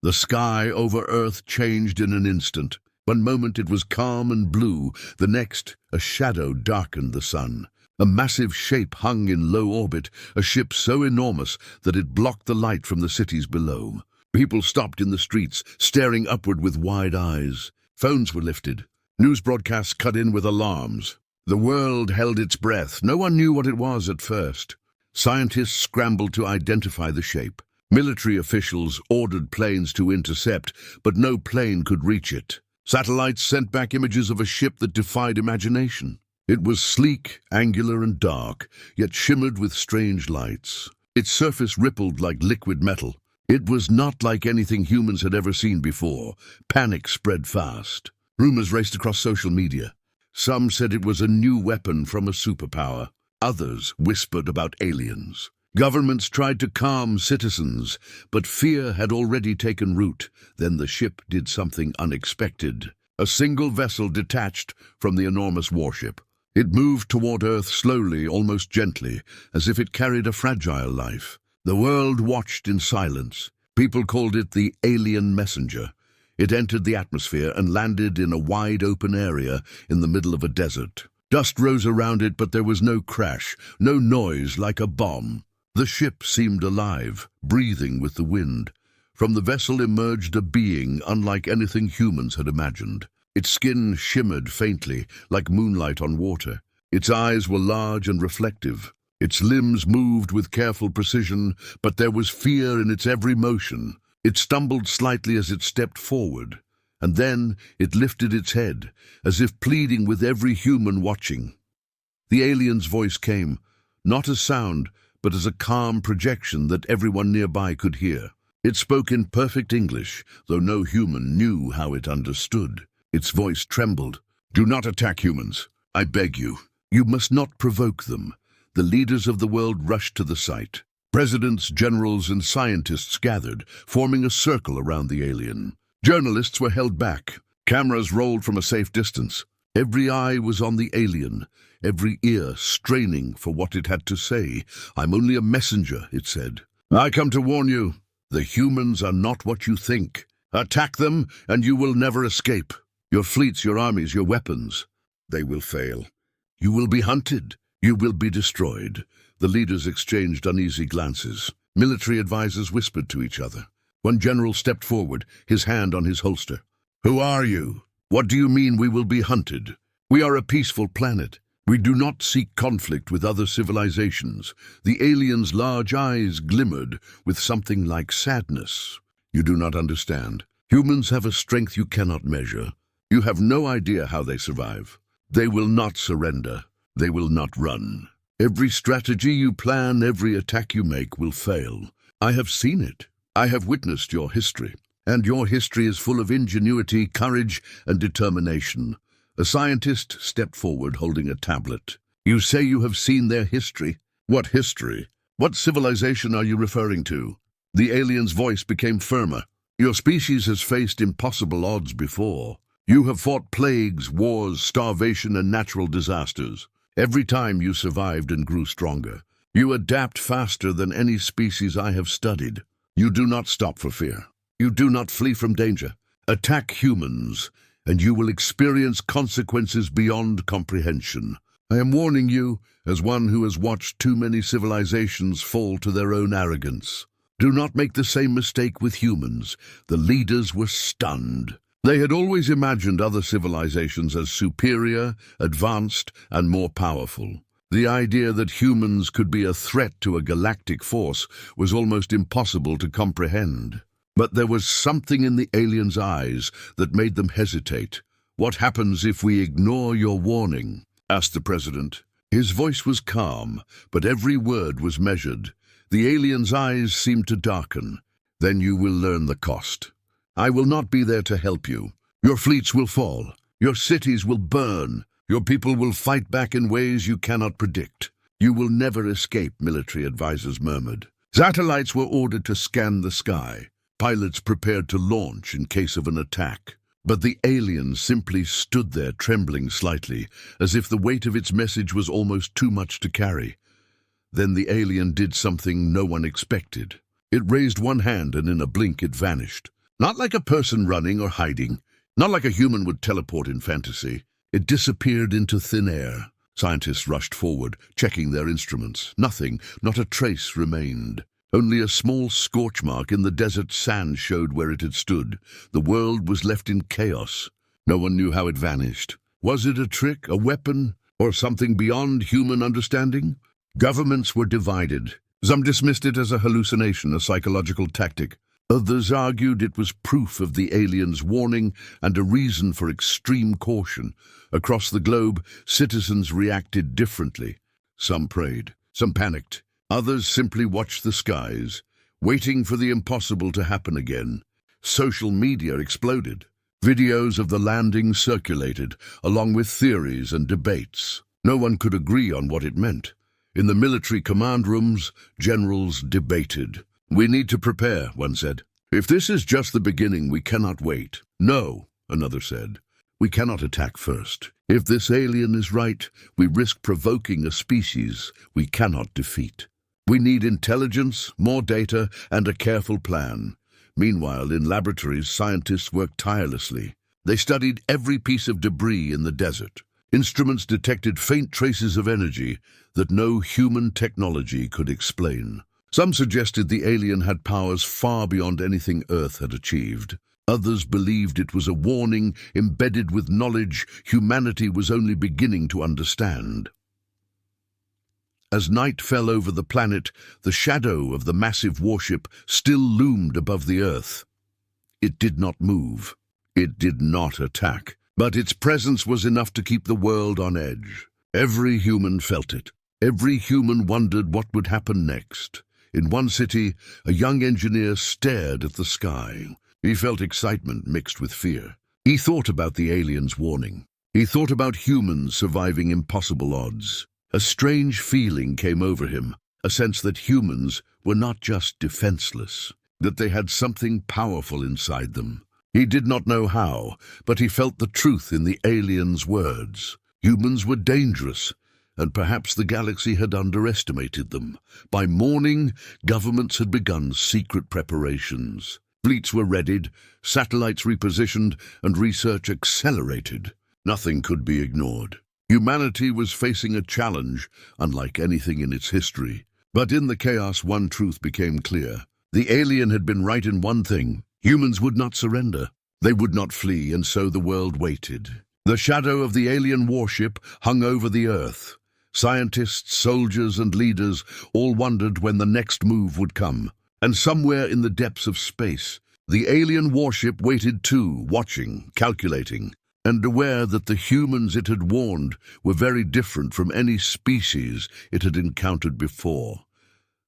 The sky over Earth changed in an instant. One moment it was calm and blue, the next a shadow darkened the sun. A massive shape hung in low orbit, a ship so enormous that it blocked the light from the cities below. People stopped in the streets, staring upward with wide eyes. Phones were lifted. News broadcasts cut in with alarms. The world held its breath. No one knew what it was at first. Scientists scrambled to identify the shape. Military officials ordered planes to intercept, but no plane could reach it. Satellites sent back images of a ship that defied imagination. It was sleek, angular, and dark, yet shimmered with strange lights. Its surface rippled like liquid metal. It was not like anything humans had ever seen before. Panic spread fast. Rumors raced across social media. Some said it was a new weapon from a superpower. Others whispered about aliens. Governments tried to calm citizens, but fear had already taken root. Then the ship did something unexpected. A single vessel detached from the enormous warship. It moved toward Earth slowly, almost gently, as if it carried a fragile life. The world watched in silence. People called it the alien messenger. It entered the atmosphere and landed in a wide open area in the middle of a desert. Dust rose around it, but there was no crash, no noise like a bomb. The ship seemed alive, breathing with the wind. From the vessel emerged a being unlike anything humans had imagined. Its skin shimmered faintly, like moonlight on water. Its eyes were large and reflective. Its limbs moved with careful precision, but there was fear in its every motion. It stumbled slightly as it stepped forward, and then it lifted its head, as if pleading with every human watching. The alien's voice came, not as sound, but as a calm projection that everyone nearby could hear. It spoke in perfect English, though no human knew how it understood. Its voice trembled. "Do not attack humans, I beg you. You must not provoke them." The leaders of the world rushed to the site. Presidents, generals, and scientists gathered, forming a circle around the alien. Journalists were held back. Cameras rolled from a safe distance. Every eye was on the alien, every ear straining for what it had to say. "I'm only a messenger," it said. "I come to warn you. The humans are not what you think. Attack them, and you will never escape. Your fleets, your armies, your weapons, they will fail. You will be hunted. You will be destroyed." The leaders exchanged uneasy glances. Military advisors whispered to each other. One general stepped forward, his hand on his holster. "Who are you? What do you mean we will be hunted? We are a peaceful planet. We do not seek conflict with other civilizations." The alien's large eyes glimmered with something like sadness. "You do not understand. Humans have a strength you cannot measure. You have no idea how they survive. They will not surrender. They will not run. Every strategy you plan, every attack you make will fail. I have seen it. I have witnessed your history. And your history is full of ingenuity, courage, and determination." A scientist stepped forward holding a tablet. "You say you have seen their history? What history? What civilization are you referring to?" The alien's voice became firmer. "Your species has faced impossible odds before. You have fought plagues, wars, starvation, and natural disasters. Every time you survived and grew stronger. You adapt faster than any species I have studied. You do not stop for fear. You do not flee from danger. Attack humans, and you will experience consequences beyond comprehension. I am warning you, as one who has watched too many civilizations fall to their own arrogance. Do not make the same mistake with humans." The leaders were stunned. They had always imagined other civilizations as superior, advanced, and more powerful. The idea that humans could be a threat to a galactic force was almost impossible to comprehend. But there was something in the alien's eyes that made them hesitate. "What happens if we ignore your warning?" asked the president. His voice was calm, but every word was measured. The alien's eyes seemed to darken. "Then you will learn the cost. I will not be there to help you. Your fleets will fall. Your cities will burn. Your people will fight back in ways you cannot predict. You will never escape," military advisors murmured. Satellites were ordered to scan the sky. Pilots prepared to launch in case of an attack. But the alien simply stood there trembling slightly, as if the weight of its message was almost too much to carry. Then the alien did something no one expected. It raised one hand and in a blink it vanished. Not like a person running or hiding, not like a human would teleport in fantasy. It disappeared into thin air. Scientists rushed forward, checking their instruments. Nothing, not a trace remained. Only a small scorch mark in the desert sand showed where it had stood. The world was left in chaos. No one knew how it vanished. Was it a trick, a weapon, or something beyond human understanding? Governments were divided. Some dismissed it as a hallucination, a psychological tactic. Others argued it was proof of the aliens' warning and a reason for extreme caution. Across the globe, citizens reacted differently. Some prayed, some panicked. Others simply watched the skies, waiting for the impossible to happen again. Social media exploded. Videos of the landing circulated, along with theories and debates. No one could agree on what it meant. In the military command rooms, generals debated. "We need to prepare," one said. "If this is just the beginning, we cannot wait." "No," another said. "We cannot attack first. If this alien is right, we risk provoking a species we cannot defeat. We need intelligence, more data, and a careful plan." Meanwhile, in laboratories, scientists worked tirelessly. They studied every piece of debris in the desert. Instruments detected faint traces of energy that no human technology could explain. Some suggested the alien had powers far beyond anything Earth had achieved. Others believed it was a warning embedded with knowledge humanity was only beginning to understand. As night fell over the planet, the shadow of the massive warship still loomed above the Earth. It did not move. It did not attack. But its presence was enough to keep the world on edge. Every human felt it. Every human wondered what would happen next. In one city, a young engineer stared at the sky. He felt excitement mixed with fear. He thought about the aliens' warning. He thought about humans surviving impossible odds. A strange feeling came over him, a sense that humans were not just defenseless, that they had something powerful inside them. He did not know how, but he felt the truth in the aliens' words. Humans were dangerous, and perhaps the galaxy had underestimated them. By morning, governments had begun secret preparations. Fleets were readied, satellites repositioned, and research accelerated. Nothing could be ignored. Humanity was facing a challenge unlike anything in its history. But in the chaos, one truth became clear. The alien had been right in one thing. Humans would not surrender. They would not flee, and so the world waited. The shadow of the alien warship hung over the Earth. Scientists, soldiers, and leaders all wondered when the next move would come. And somewhere in the depths of space, the alien warship waited too, watching, calculating, and aware that the humans it had warned were very different from any species it had encountered before.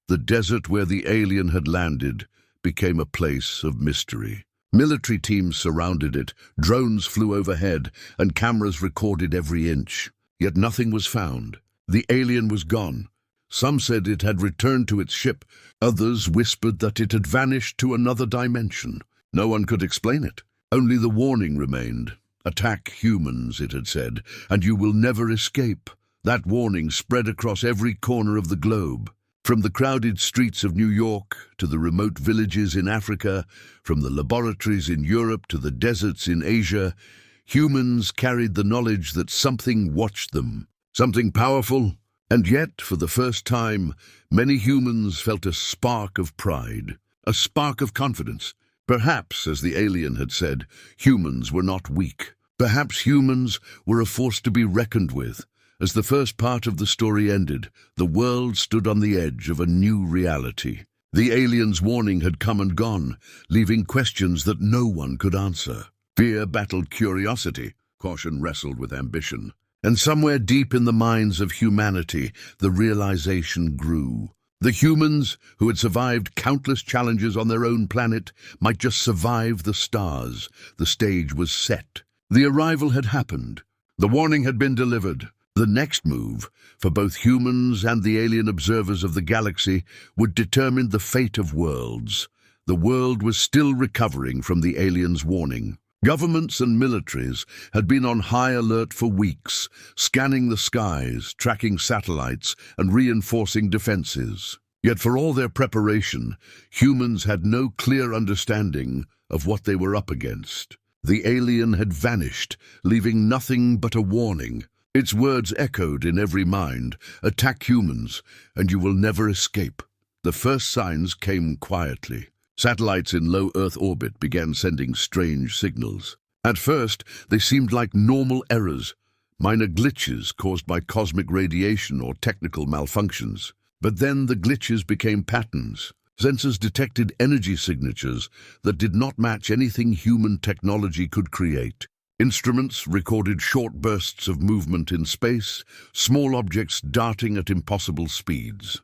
The desert where the alien had landed became a place of mystery. Military teams surrounded it, drones flew overhead, and cameras recorded every inch. Yet nothing was found. The alien was gone. Some said it had returned to its ship. Others whispered that it had vanished to another dimension. No one could explain it. Only the warning remained. "Attack humans," it had said, "and you will never escape." That warning spread across every corner of the globe. From the crowded streets of New York to the remote villages in Africa, from the laboratories in Europe to the deserts in Asia, humans carried the knowledge that something watched them, something powerful. And yet, for the first time, many humans felt a spark of pride, a spark of confidence. Perhaps, as the alien had said, humans were not weak. Perhaps humans were a force to be reckoned with. As the first part of the story ended, the world stood on the edge of a new reality. The aliens' warning had come and gone, leaving questions that no one could answer. Fear battled curiosity, caution wrestled with ambition. And somewhere deep in the minds of humanity, the realization grew. The humans, who had survived countless challenges on their own planet, might just survive the stars. The stage was set. The arrival had happened. The warning had been delivered. The next move, for both humans and the alien observers of the galaxy, would determine the fate of worlds. The world was still recovering from the aliens' warning. Governments and militaries had been on high alert for weeks, scanning the skies, tracking satellites, and reinforcing defenses. Yet for all their preparation, humans had no clear understanding of what they were up against. The alien had vanished, leaving nothing but a warning. Its words echoed in every mind: "Attack humans, and you will never escape." The first signs came quietly. Satellites in low Earth orbit began sending strange signals. At first, they seemed like normal errors, minor glitches caused by cosmic radiation or technical malfunctions. But then the glitches became patterns. Sensors detected energy signatures that did not match anything human technology could create. Instruments recorded short bursts of movement in space, small objects darting at impossible speeds.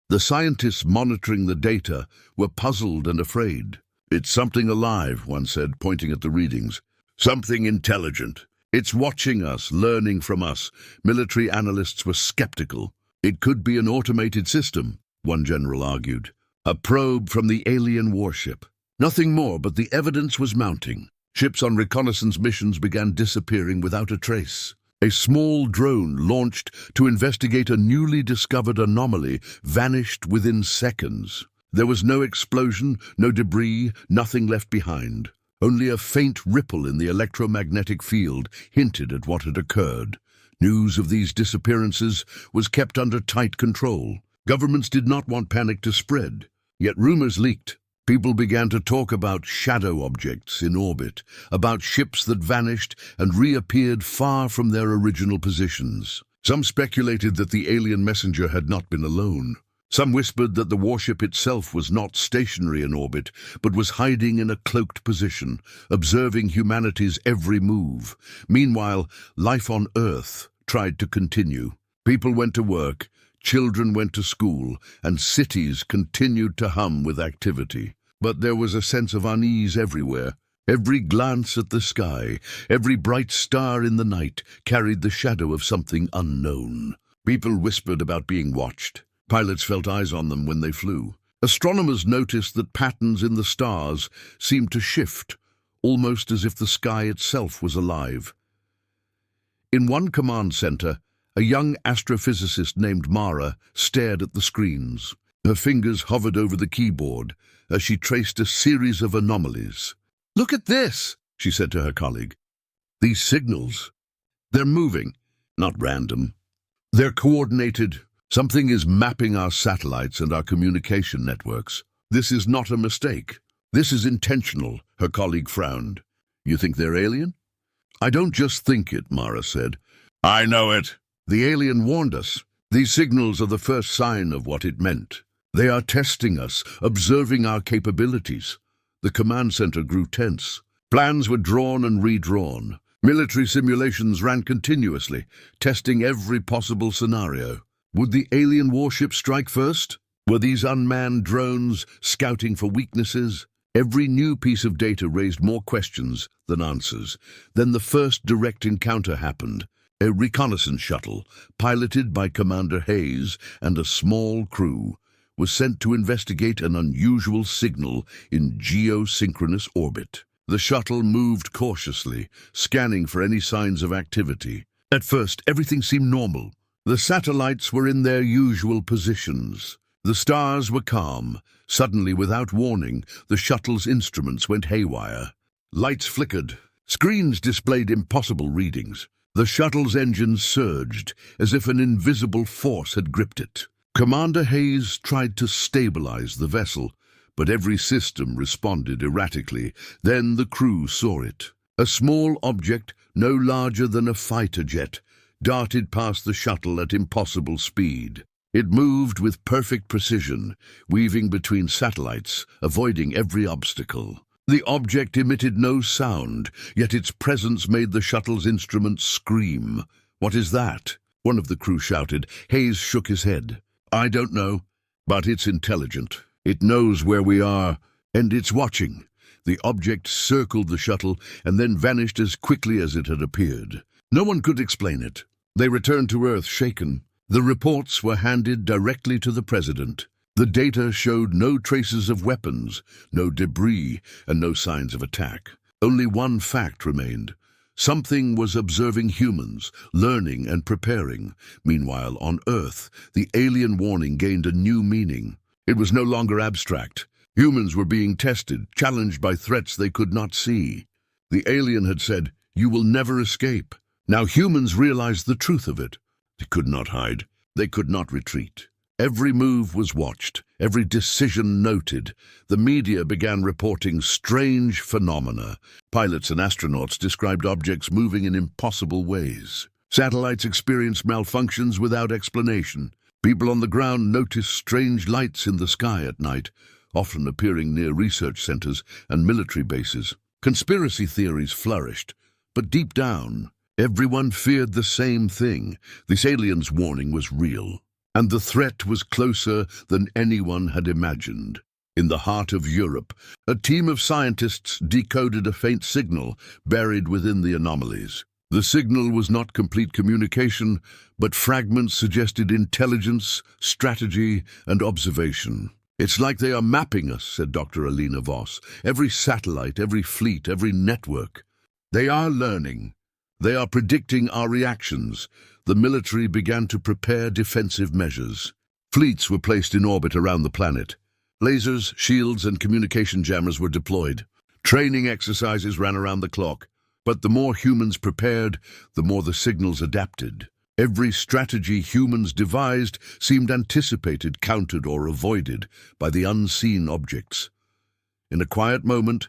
The scientists monitoring the data were puzzled and afraid. "It's something alive," one said, pointing at the readings. "Something intelligent. It's watching us, learning from us." Military analysts were skeptical. "It could be an automated system," one general argued. "A probe from the alien warship." Nothing more, but the evidence was mounting. Ships on reconnaissance missions began disappearing without a trace. A small drone launched to investigate a newly discovered anomaly vanished within seconds. There was no explosion, no debris, nothing left behind. Only a faint ripple in the electromagnetic field hinted at what had occurred. News of these disappearances was kept under tight control. Governments did not want panic to spread. Yet rumors leaked. People began to talk about shadow objects in orbit, about ships that vanished and reappeared far from their original positions. Some speculated that the alien messenger had not been alone. Some whispered that the warship itself was not stationary in orbit, but was hiding in a cloaked position, observing humanity's every move. Meanwhile, life on Earth tried to continue. People went to work, children went to school, and cities continued to hum with activity. But there was a sense of unease everywhere. Every glance at the sky, every bright star in the night, carried the shadow of something unknown. People whispered about being watched. Pilots felt eyes on them when they flew. Astronomers noticed that patterns in the stars seemed to shift, almost as if the sky itself was alive. In one command center, a young astrophysicist named Mara stared at the screens. Her fingers hovered over the keyboard as she traced a series of anomalies. "Look at this," she said to her colleague. "These signals, they're moving, not random. They're coordinated. Something is mapping our satellites and our communication networks. This is not a mistake. This is intentional," her colleague frowned. "You think they're alien?" "I don't just think it," Mara said. "I know it. The alien warned us. These signals are the first sign of what it meant. They are testing us, observing our capabilities." The command center grew tense. Plans were drawn and redrawn. Military simulations ran continuously, testing every possible scenario. Would the alien warship strike first? Were these unmanned drones scouting for weaknesses? Every new piece of data raised more questions than answers. Then the first direct encounter happened. A reconnaissance shuttle, piloted by Commander Hayes and a small crew, was sent to investigate an unusual signal in geosynchronous orbit. The shuttle moved cautiously, scanning for any signs of activity. At first, everything seemed normal. The satellites were in their usual positions. The stars were calm. Suddenly, without warning, the shuttle's instruments went haywire. Lights flickered. Screens displayed impossible readings. The shuttle's engines surged, as if an invisible force had gripped it. Commander Hayes tried to stabilize the vessel, but every system responded erratically. Then the crew saw it. A small object, no larger than a fighter jet, darted past the shuttle at impossible speed. It moved with perfect precision, weaving between satellites, avoiding every obstacle. The object emitted no sound, yet its presence made the shuttle's instruments scream. "What is that?" one of the crew shouted. Hayes shook his head. "I don't know, but it's intelligent. It knows where we are, and it's watching." The object circled the shuttle and then vanished as quickly as it had appeared. No one could explain it. They returned to Earth shaken. The reports were handed directly to the president. The data showed no traces of weapons, no debris, and no signs of attack. Only one fact remained. Something was observing humans, learning and preparing. Meanwhile, on Earth, the alien warning gained a new meaning. It was no longer abstract. Humans were being tested, challenged by threats they could not see. The alien had said, "You will never escape." Now humans realized the truth of it. They could not hide. They could not retreat. Every move was watched, every decision noted. The media began reporting strange phenomena. Pilots and astronauts described objects moving in impossible ways. Satellites experienced malfunctions without explanation. People on the ground noticed strange lights in the sky at night, often appearing near research centers and military bases. Conspiracy theories flourished, but deep down, everyone feared the same thing. This alien's warning was real, and the threat was closer than anyone had imagined. In the heart of Europe, a team of scientists decoded a faint signal buried within the anomalies. The signal was not complete communication, but fragments suggested intelligence, strategy, and observation. "It's like they are mapping us," said Dr. Alina Voss. "Every satellite, every fleet, every network. They are learning. They are predicting our reactions." The military began to prepare defensive measures. Fleets were placed in orbit around the planet. Lasers, shields, and communication jammers were deployed. Training exercises ran around the clock. But the more humans prepared, the more the signals adapted. Every strategy humans devised seemed anticipated, countered, or avoided by the unseen objects. In a quiet moment,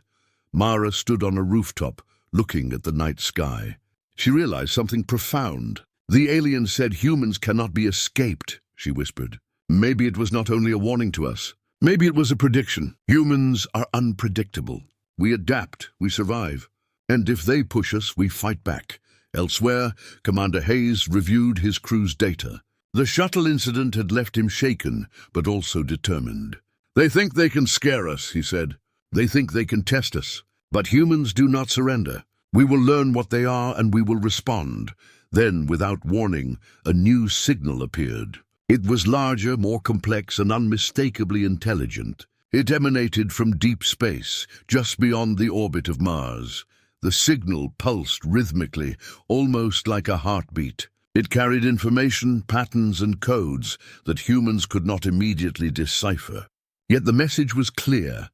Mara stood on a rooftop, looking at the night sky. She realized something profound. "The alien said humans cannot be escaped," she whispered. "Maybe it was not only a warning to us. Maybe it was a prediction. Humans are unpredictable. We adapt, we survive. And if they push us, we fight back." Elsewhere, Commander Hayes reviewed his crew's data. The shuttle incident had left him shaken, but also determined. "They think they can scare us," he said. "They think they can test us. But humans do not surrender. We will learn what they are and we will respond." Then, without warning, a new signal appeared. It was larger, more complex, and unmistakably intelligent. It emanated from deep space, just beyond the orbit of Mars. The signal pulsed rhythmically, almost like a heartbeat. It carried information, patterns, and codes that humans could not immediately decipher. Yet the message was clear.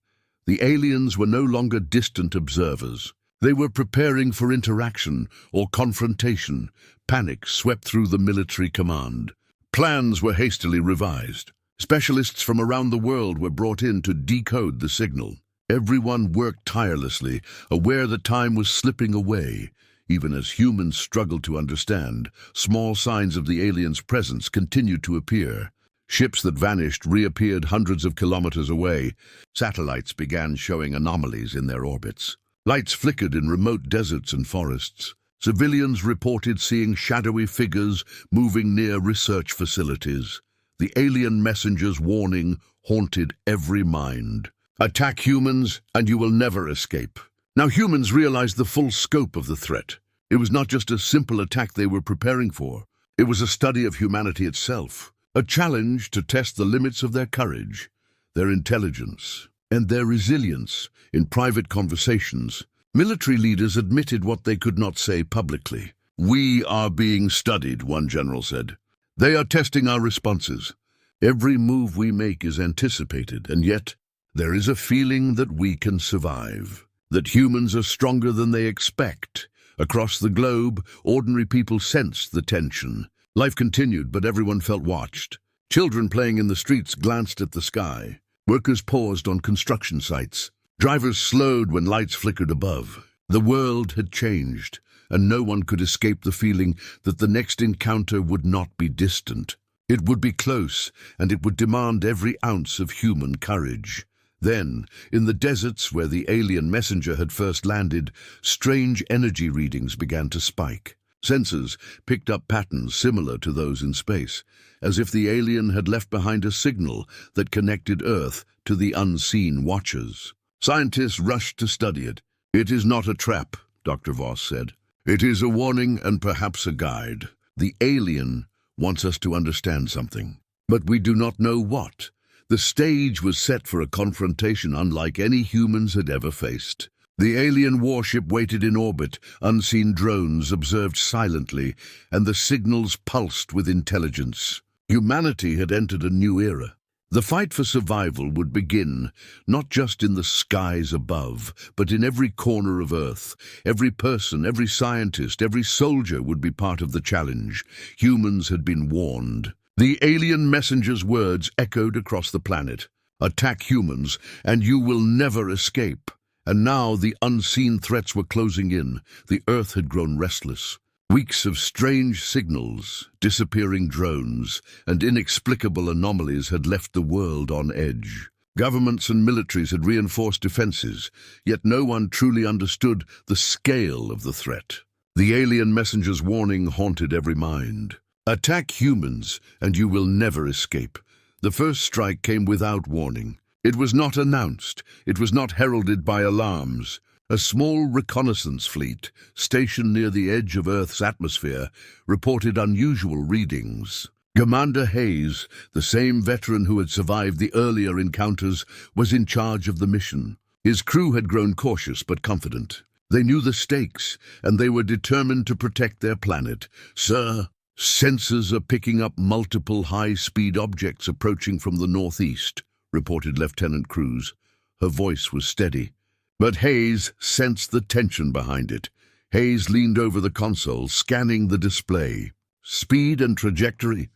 The aliens were no longer distant observers. They were preparing for interaction or confrontation. Panic swept through the military command. Plans were hastily revised. Specialists from around the world were brought in to decode the signal. Everyone worked tirelessly, aware that time was slipping away. Even as humans struggled to understand, small signs of the aliens' presence continued to appear. Ships that vanished reappeared hundreds of kilometers away. Satellites began showing anomalies in their orbits. Lights flickered in remote deserts and forests. Civilians reported seeing shadowy figures moving near research facilities. The alien messenger's warning haunted every mind. "Attack humans, and you will never escape." Now humans realized the full scope of the threat. It was not just a simple attack they were preparing for. It was a study of humanity itself, a challenge to test the limits of their courage, their intelligence, and their resilience. In private conversations, military leaders admitted what they could not say publicly. "We are being studied," one general said. "They are testing our responses. Every move we make is anticipated, and yet there is a feeling that we can survive, that humans are stronger than they expect." Across the globe, ordinary people sensed the tension. Life continued, but everyone felt watched. Children playing in the streets glanced at the sky. Workers paused on construction sites. Drivers slowed when lights flickered above. The world had changed, and no one could escape the feeling that the next encounter would not be distant. It would be close, and it would demand every ounce of human courage. Then, in the deserts where the alien messenger had first landed, strange energy readings began to spike. Sensors picked up patterns similar to those in space, as if the alien had left behind a signal that connected Earth to the unseen watchers. Scientists rushed to study it. "It is not a trap," Dr. Voss said. "It is a warning and perhaps a guide. The alien wants us to understand something, but we do not know what." The stage was set for a confrontation unlike any humans had ever faced. The alien warship waited in orbit, unseen drones observed silently, and the signals pulsed with intelligence. Humanity had entered a new era. The fight for survival would begin, not just in the skies above, but in every corner of Earth. Every person, every scientist, every soldier would be part of the challenge. Humans had been warned. The alien messenger's words echoed across the planet. Attack humans, and you will never escape. And now the unseen threats were closing in. The Earth had grown restless. Weeks of strange signals, disappearing drones, and inexplicable anomalies had left the world on edge. Governments and militaries had reinforced defenses, yet no one truly understood the scale of the threat. The alien messenger's warning haunted every mind. Attack humans, and you will never escape. The first strike came without warning. It was not announced. It was not heralded by alarms. A small reconnaissance fleet, stationed near the edge of Earth's atmosphere, reported unusual readings. Commander Hayes, the same veteran who had survived the earlier encounters, was in charge of the mission. His crew had grown cautious but confident. They knew the stakes, and they were determined to protect their planet. "Sir, sensors are picking up multiple high-speed objects approaching from the northeast," reported Lieutenant Cruz. Her voice was steady. But Hayes sensed the tension behind it. Hayes leaned over the console, scanning the display. Speed and trajectory.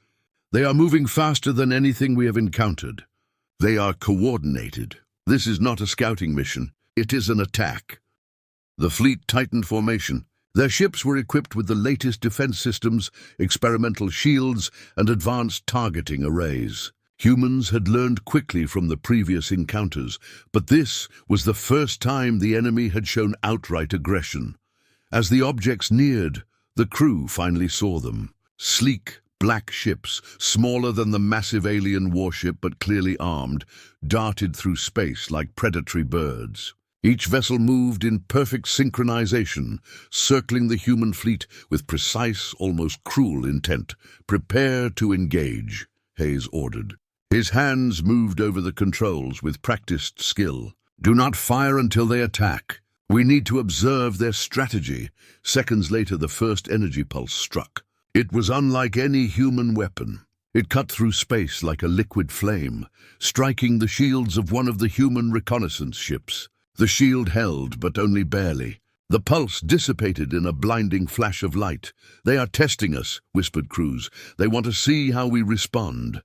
They are moving faster than anything we have encountered. They are coordinated. This is not a scouting mission. It is an attack. The fleet tightened formation. Their ships were equipped with the latest defense systems, experimental shields, and advanced targeting arrays. Humans had learned quickly from the previous encounters, but this was the first time the enemy had shown outright aggression. As the objects neared, the crew finally saw them. Sleek, black ships, smaller than the massive alien warship but clearly armed, darted through space like predatory birds. Each vessel moved in perfect synchronization, circling the human fleet with precise, almost cruel intent. "Prepare to engage," Hayes ordered. His hands moved over the controls with practiced skill. "Do not fire until they attack. We need to observe their strategy." Seconds later, the first energy pulse struck. It was unlike any human weapon. It cut through space like a liquid flame, striking the shields of one of the human reconnaissance ships. The shield held, but only barely. The pulse dissipated in a blinding flash of light. "They are testing us," whispered Cruz. "They want to see how we respond."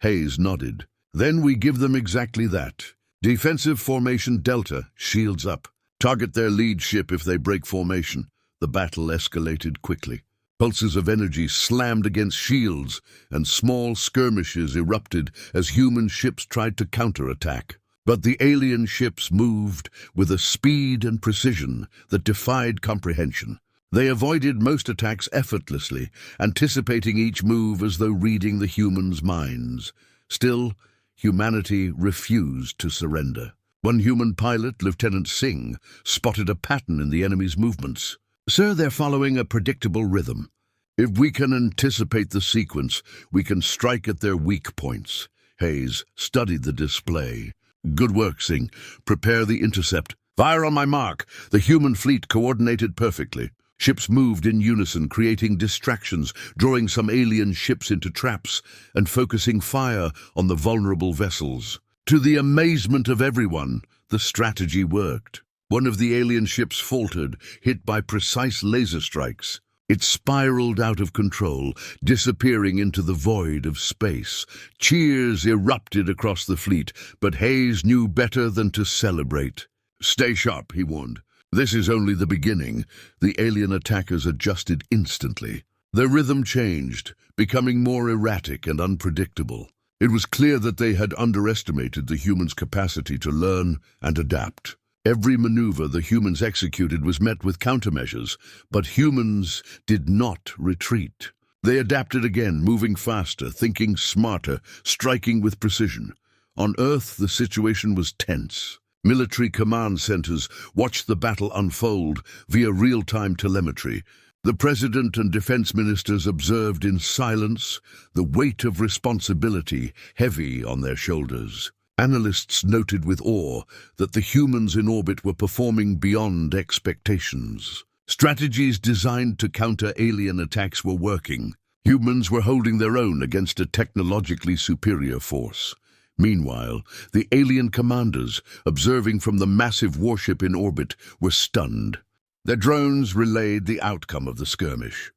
Hayes nodded. "Then we give them exactly that. Defensive formation Delta, shields up. Target their lead ship if they break formation." The battle escalated quickly. Pulses of energy slammed against shields, and small skirmishes erupted as human ships tried to counterattack. But the alien ships moved with a speed and precision that defied comprehension. They avoided most attacks effortlessly, anticipating each move as though reading the humans' minds. Still, humanity refused to surrender. One human pilot, Lieutenant Singh, spotted a pattern in the enemy's movements. "Sir, they're following a predictable rhythm. If we can anticipate the sequence, we can strike at their weak points." Hayes studied the display. "Good work, Singh. Prepare the intercept." "Fire on my mark." The human fleet coordinated perfectly. Ships moved in unison, creating distractions, drawing some alien ships into traps, and focusing fire on the vulnerable vessels. To the amazement of everyone, the strategy worked. One of the alien ships faltered, hit by precise laser strikes. It spiraled out of control, disappearing into the void of space. Cheers erupted across the fleet, but Hayes knew better than to celebrate. "Stay sharp," he warned. "This is only the beginning." The alien attackers adjusted instantly. Their rhythm changed, becoming more erratic and unpredictable. It was clear that they had underestimated the humans' capacity to learn and adapt. Every maneuver the humans executed was met with countermeasures, but humans did not retreat. They adapted again, moving faster, thinking smarter, striking with precision. On Earth, the situation was tense. Military command centers watched the battle unfold via real-time telemetry. The president and defense ministers observed in silence, the weight of responsibility heavy on their shoulders. Analysts noted with awe that the humans in orbit were performing beyond expectations. Strategies designed to counter alien attacks were working. Humans were holding their own against a technologically superior force. Meanwhile, the alien commanders, observing from the massive warship in orbit, were stunned. Their drones relayed the outcome of the skirmish.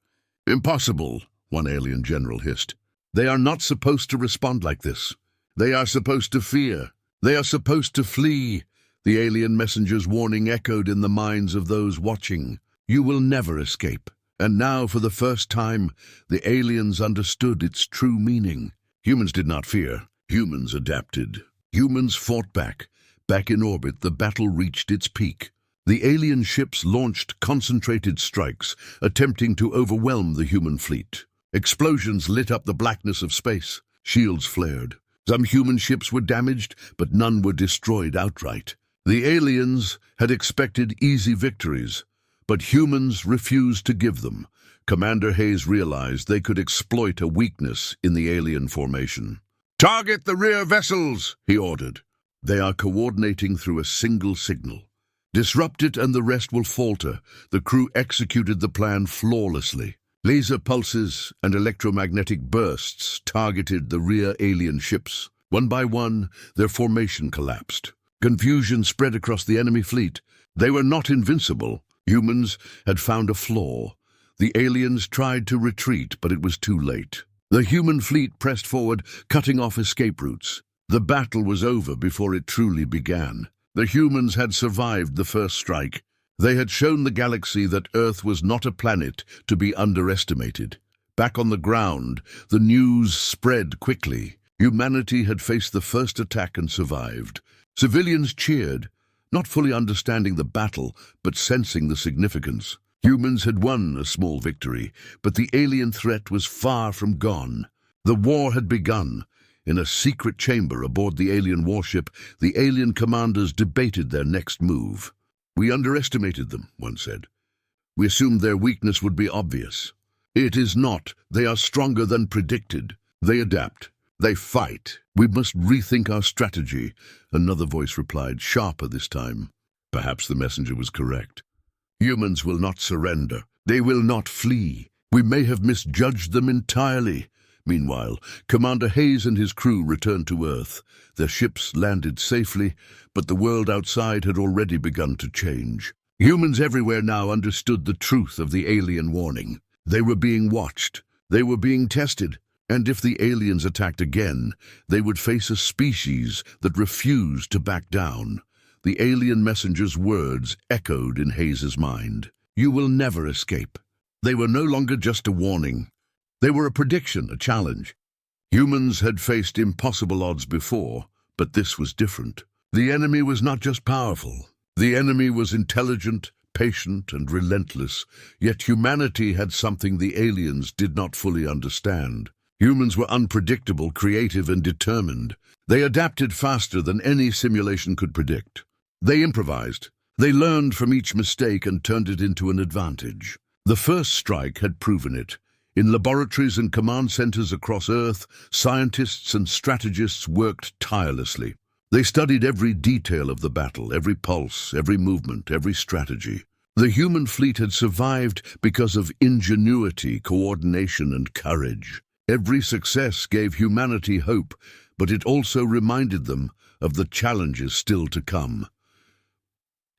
"Impossible," one alien general hissed. "They are not supposed to respond like this. They are supposed to fear. They are supposed to flee." The alien messenger's warning echoed in the minds of those watching. "You will never escape." And now, for the first time, the aliens understood its true meaning. Humans did not fear. Humans adapted. Humans fought back. Back in orbit, the battle reached its peak. The alien ships launched concentrated strikes, attempting to overwhelm the human fleet. Explosions lit up the blackness of space. Shields flared. Some human ships were damaged, but none were destroyed outright. The aliens had expected easy victories, but humans refused to give them. Commander Hayes realized they could exploit a weakness in the alien formation. "Target the rear vessels," he ordered. "They are coordinating through a single signal. Disrupt it and the rest will falter." The crew executed the plan flawlessly. Laser pulses and electromagnetic bursts targeted the rear alien ships. One by one, their formation collapsed. Confusion spread across the enemy fleet. They were not invincible. Humans had found a flaw. The aliens tried to retreat, but it was too late. The human fleet pressed forward, cutting off escape routes. The battle was over before it truly began. The humans had survived the first strike. They had shown the galaxy that Earth was not a planet to be underestimated. Back on the ground, the news spread quickly. Humanity had faced the first attack and survived. Civilians cheered, not fully understanding the battle, but sensing the significance. Humans had won a small victory, but the alien threat was far from gone. The war had begun. In a secret chamber aboard the alien warship, the alien commanders debated their next move. "We underestimated them," one said. "We assumed their weakness would be obvious. It is not. They are stronger than predicted. They adapt. They fight. We must rethink our strategy," another voice replied, sharper this time. Perhaps the messenger was correct. "Humans will not surrender. They will not flee. We may have misjudged them entirely." Meanwhile, Commander Hayes and his crew returned to Earth. Their ships landed safely, but the world outside had already begun to change. Humans everywhere now understood the truth of the alien warning. They were being watched. They were being tested. And if the aliens attacked again, they would face a species that refused to back down. The alien messenger's words echoed in Hayes's mind. "You will never escape." They were no longer just a warning. They were a prediction, a challenge. Humans had faced impossible odds before, but this was different. The enemy was not just powerful. The enemy was intelligent, patient, and relentless. Yet humanity had something the aliens did not fully understand. Humans were unpredictable, creative, and determined. They adapted faster than any simulation could predict. They improvised. They learned from each mistake and turned it into an advantage. The first strike had proven it. In laboratories and command centers across Earth, scientists and strategists worked tirelessly. They studied every detail of the battle, every pulse, every movement, every strategy. The human fleet had survived because of ingenuity, coordination, and courage. Every success gave humanity hope, but it also reminded them of the challenges still to come.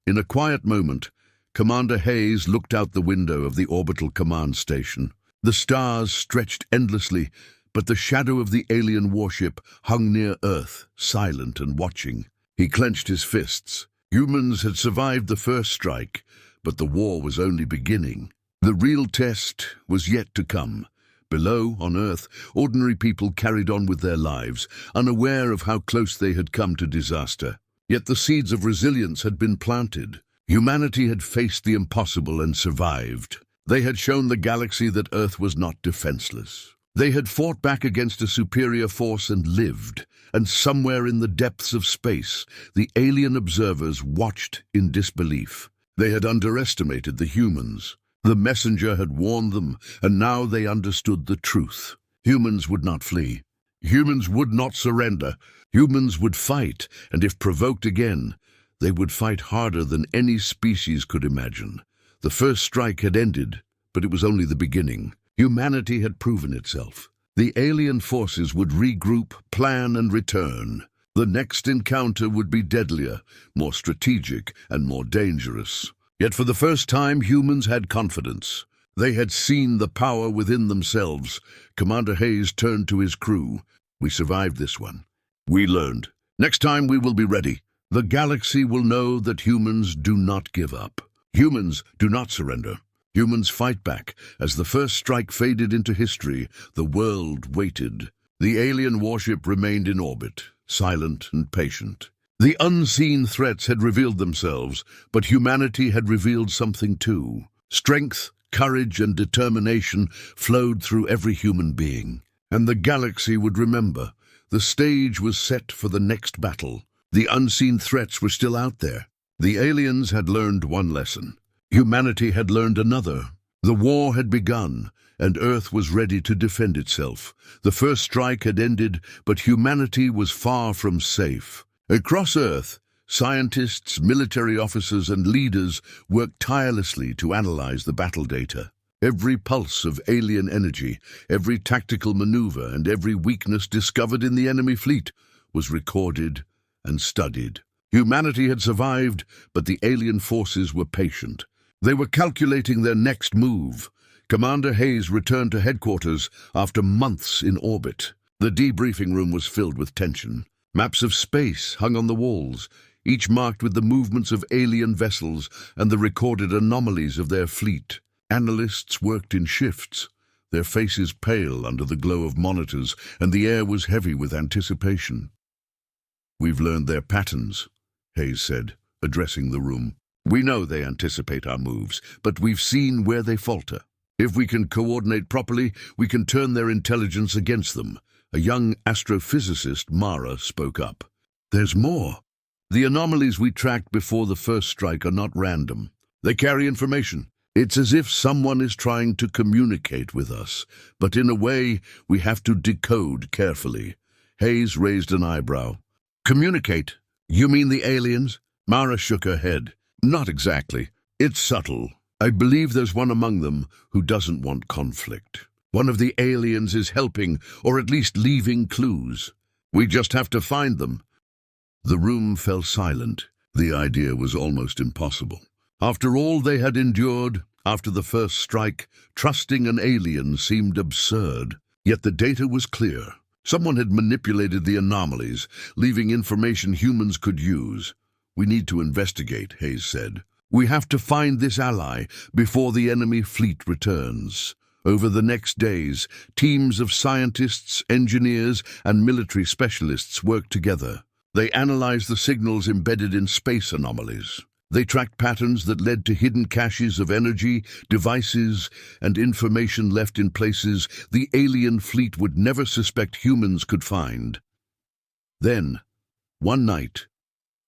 In a quiet moment, Commander Hayes looked out the window of the orbital command station. The stars stretched endlessly, but the shadow of the alien warship hung near Earth, silent and watching. He clenched his fists. Humans had survived the first strike, but the war was only beginning. The real test was yet to come. Below, on Earth, ordinary people carried on with their lives, unaware of how close they had come to disaster. Yet the seeds of resilience had been planted. Humanity had faced the impossible and survived. They had shown the galaxy that Earth was not defenseless. They had fought back against a superior force and lived, and somewhere in the depths of space, the alien observers watched in disbelief. They had underestimated the humans. The messenger had warned them, and now they understood the truth. Humans would not flee. Humans would not surrender. Humans would fight, and if provoked again, they would fight harder than any species could imagine. The first strike had ended, but it was only the beginning. Humanity had proven itself. The alien forces would regroup, plan, and return. The next encounter would be deadlier, more strategic, and more dangerous. Yet for the first time, humans had confidence. They had seen the power within themselves. Commander Hayes turned to his crew. "We survived this one. We learned. Next time we will be ready. The galaxy will know that humans do not give up. Humans do not surrender. Humans fight back." As the first strike faded into history, the world waited. The alien warship remained in orbit, silent and patient. The unseen threats had revealed themselves, but humanity had revealed something too. Strength, courage, and determination flowed through every human being. And the galaxy would remember. The stage was set for the next battle. The unseen threats were still out there. The aliens had learned one lesson. Humanity had learned another. The war had begun, and Earth was ready to defend itself. The first strike had ended, but humanity was far from safe. Across Earth, scientists, military officers, and leaders worked tirelessly to analyze the battle data. Every pulse of alien energy, every tactical maneuver, and every weakness discovered in the enemy fleet was recorded and studied. Humanity had survived, but the alien forces were patient. They were calculating their next move. Commander Hayes returned to headquarters after months in orbit. The debriefing room was filled with tension. Maps of space hung on the walls, each marked with the movements of alien vessels and the recorded anomalies of their fleet. Analysts worked in shifts, their faces pale under the glow of monitors, and the air was heavy with anticipation. "We've learned their patterns," Hayes said, addressing the room. "We know they anticipate our moves, but we've seen where they falter. If we can coordinate properly, we can turn their intelligence against them." A young astrophysicist, Mara, spoke up. "There's more. The anomalies we tracked before the first strike are not random. They carry information. It's as if someone is trying to communicate with us, but in a way we have to decode carefully." Hayes raised an eyebrow. "Communicate? You mean the aliens?" Mara shook her head. "Not exactly. It's subtle. I believe there's one among them who doesn't want conflict. One of the aliens is helping, or at least leaving clues. We just have to find them." The room fell silent. The idea was almost impossible. After all they had endured, after the first strike, trusting an alien seemed absurd. Yet the data was clear. Someone had manipulated the anomalies, leaving information humans could use. "We need to investigate," Hayes said. "We have to find this ally before the enemy fleet returns." Over the next days, teams of scientists, engineers, and military specialists worked together. They analyzed the signals embedded in space anomalies. They tracked patterns that led to hidden caches of energy, devices, and information left in places the alien fleet would never suspect humans could find. Then, one night,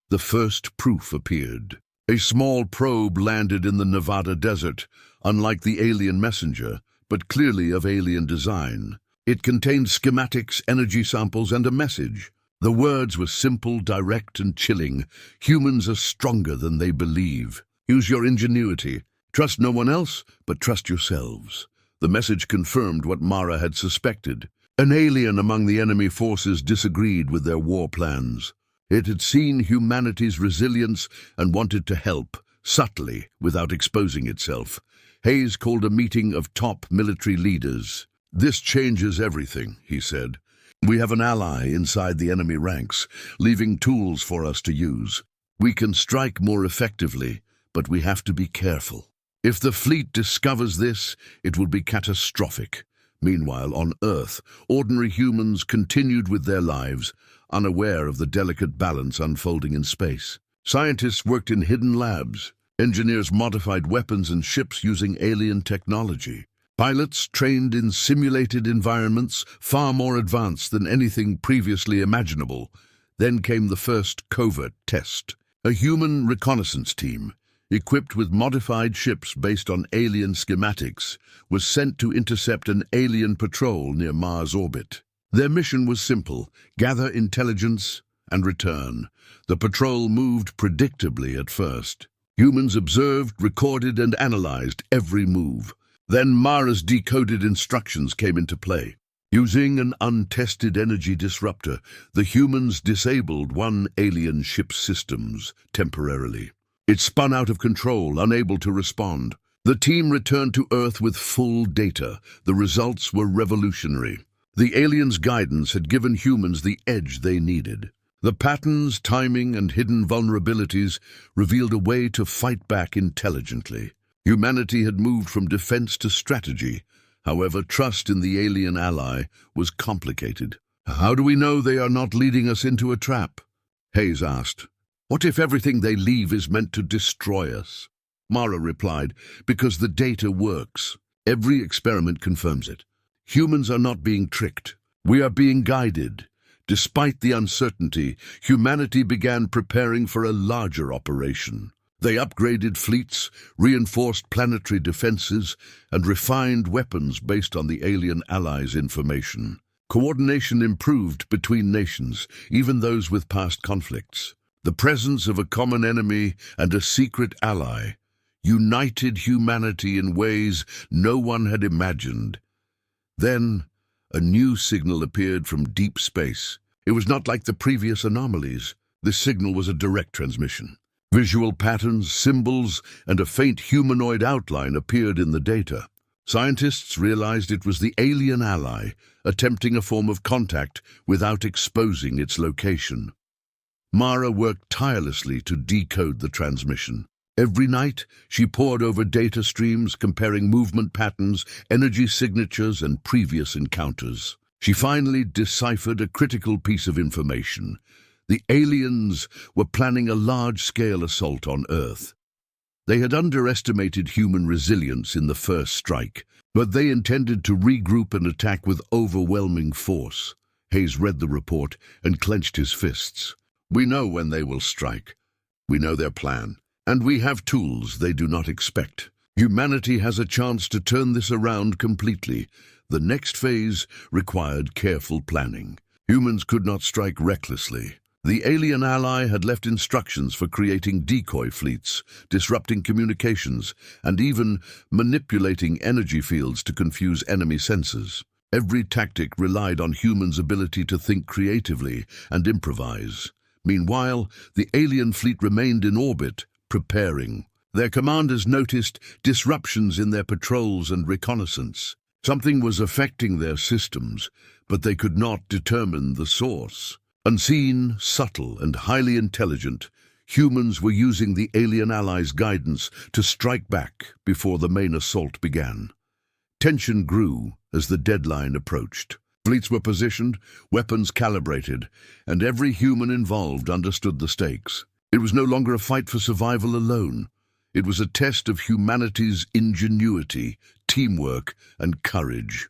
the first proof appeared. A small probe landed in the Nevada desert, unlike the alien messenger, but clearly of alien design. It contained schematics, energy samples, and a message. The words were simple, direct, and chilling. "Humans are stronger than they believe. Use your ingenuity. Trust no one else, but trust yourselves." The message confirmed what Mara had suspected. An alien among the enemy forces disagreed with their war plans. It had seen humanity's resilience and wanted to help, subtly, without exposing itself. Hayes called a meeting of top military leaders. "This changes everything," he said. "We have an ally inside the enemy ranks, leaving tools for us to use. We can strike more effectively, but we have to be careful. If the fleet discovers this, it will be catastrophic." Meanwhile, on Earth, ordinary humans continued with their lives, unaware of the delicate balance unfolding in space. Scientists worked in hidden labs. Engineers modified weapons and ships using alien technology. Pilots trained in simulated environments far more advanced than anything previously imaginable. Then came the first covert test. A human reconnaissance team, equipped with modified ships based on alien schematics, was sent to intercept an alien patrol near Mars orbit. Their mission was simple: gather intelligence and return. The patrol moved predictably at first. Humans observed, recorded, and analyzed every move. Then Mara's decoded instructions came into play. Using an untested energy disruptor, the humans disabled one alien ship's systems temporarily. It spun out of control, unable to respond. The team returned to Earth with full data. The results were revolutionary. The aliens' guidance had given humans the edge they needed. The patterns, timing, and hidden vulnerabilities revealed a way to fight back intelligently. Humanity had moved from defense to strategy. However, trust in the alien ally was complicated. "How do we know they are not leading us into a trap?" Hayes asked. "What if everything they leave is meant to destroy us?" Mara replied, "Because the data works. Every experiment confirms it. Humans are not being tricked. We are being guided." Despite the uncertainty, humanity began preparing for a larger operation. They upgraded fleets, reinforced planetary defenses, and refined weapons based on the alien allies' information. Coordination improved between nations, even those with past conflicts. The presence of a common enemy and a secret ally united humanity in ways no one had imagined. Then, a new signal appeared from deep space. It was not like the previous anomalies. This signal was a direct transmission. Visual patterns, symbols, and a faint humanoid outline appeared in the data. Scientists realized it was the alien ally attempting a form of contact without exposing its location. Mara worked tirelessly to decode the transmission. Every night, she pored over data streams, comparing movement patterns, energy signatures, and previous encounters. She finally deciphered a critical piece of information. The aliens were planning a large-scale assault on Earth. They had underestimated human resilience in the first strike, but they intended to regroup and attack with overwhelming force. Hayes read the report and clenched his fists. "We know when they will strike. We know their plan. And we have tools they do not expect. Humanity has a chance to turn this around completely. The next phase required careful planning. Humans could not strike recklessly. The alien ally had left instructions for creating decoy fleets, disrupting communications, and even manipulating energy fields to confuse enemy sensors. Every tactic relied on humans' ability to think creatively and improvise. Meanwhile, the alien fleet remained in orbit, preparing. Their commanders noticed disruptions in their patrols and reconnaissance. Something was affecting their systems, but they could not determine the source. Unseen, subtle, and highly intelligent, humans were using the alien allies' guidance to strike back before the main assault began. Tension grew as the deadline approached. Fleets were positioned, weapons calibrated, and every human involved understood the stakes. It was no longer a fight for survival alone. It was a test of humanity's ingenuity, teamwork, and courage.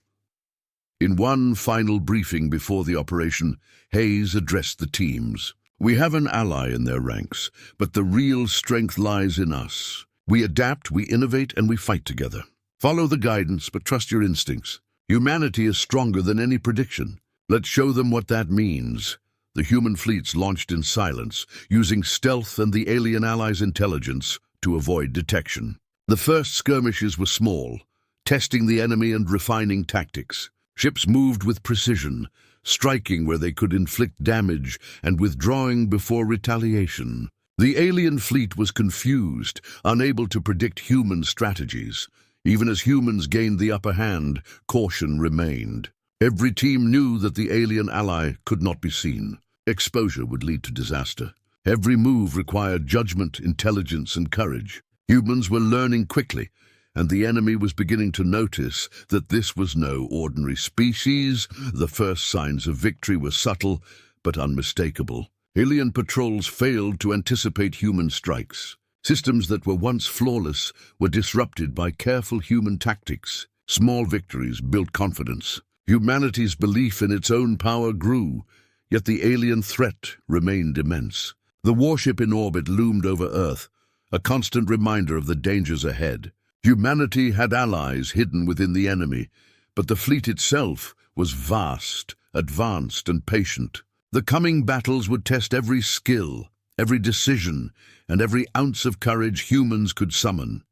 In one final briefing before the operation, Hayes addressed the teams. "We have an ally in their ranks, but the real strength lies in us. We adapt, we innovate, and we fight together. Follow the guidance, but trust your instincts. Humanity is stronger than any prediction. Let's show them what that means." The human fleets launched in silence, using stealth and the alien allies' intelligence to avoid detection. The first skirmishes were small, testing the enemy and refining tactics. Ships moved with precision, striking where they could inflict damage and withdrawing before retaliation. The alien fleet was confused, unable to predict human strategies. Even as humans gained the upper hand, caution remained. Every team knew that the alien ally could not be seen. Exposure would lead to disaster. Every move required judgment, intelligence, and courage. Humans were learning quickly, and the enemy was beginning to notice that this was no ordinary species. The first signs of victory were subtle but unmistakable. Alien patrols failed to anticipate human strikes. Systems that were once flawless were disrupted by careful human tactics. Small victories built confidence. Humanity's belief in its own power grew, yet the alien threat remained immense. The warship in orbit loomed over Earth, a constant reminder of the dangers ahead. Humanity had allies hidden within the enemy, but the fleet itself was vast, advanced, and patient. The coming battles would test every skill, every decision, and every ounce of courage humans could summon.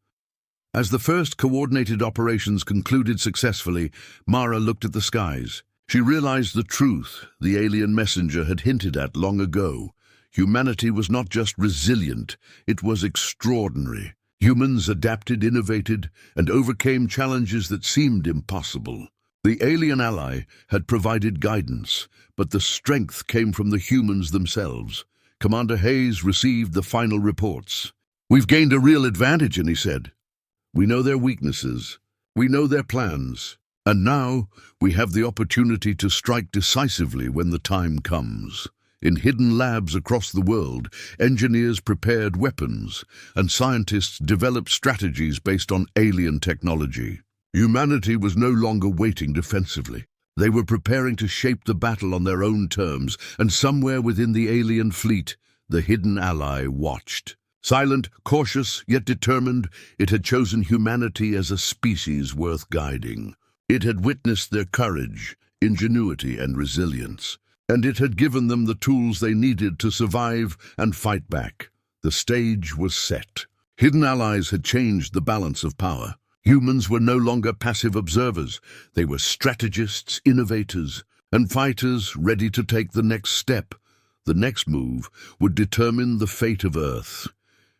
As the first coordinated operations concluded successfully, Mara looked at the skies. She realized the truth the alien messenger had hinted at long ago. Humanity was not just resilient, it was extraordinary. Humans adapted, innovated, and overcame challenges that seemed impossible. The alien ally had provided guidance, but the strength came from the humans themselves. Commander Hayes received the final reports. "We've gained a real advantage," he said. "We know their weaknesses. We know their plans. And now we have the opportunity to strike decisively when the time comes." In hidden labs across the world, engineers prepared weapons, and scientists developed strategies based on alien technology. Humanity was no longer waiting defensively. They were preparing to shape the battle on their own terms, and somewhere within the alien fleet, the hidden ally watched. Silent, cautious, yet determined, it had chosen humanity as a species worth guiding. It had witnessed their courage, ingenuity, and resilience. And it had given them the tools they needed to survive and fight back. The stage was set. Hidden allies had changed the balance of power. Humans were no longer passive observers. They were strategists, innovators, and fighters ready to take the next step. The next move would determine the fate of Earth.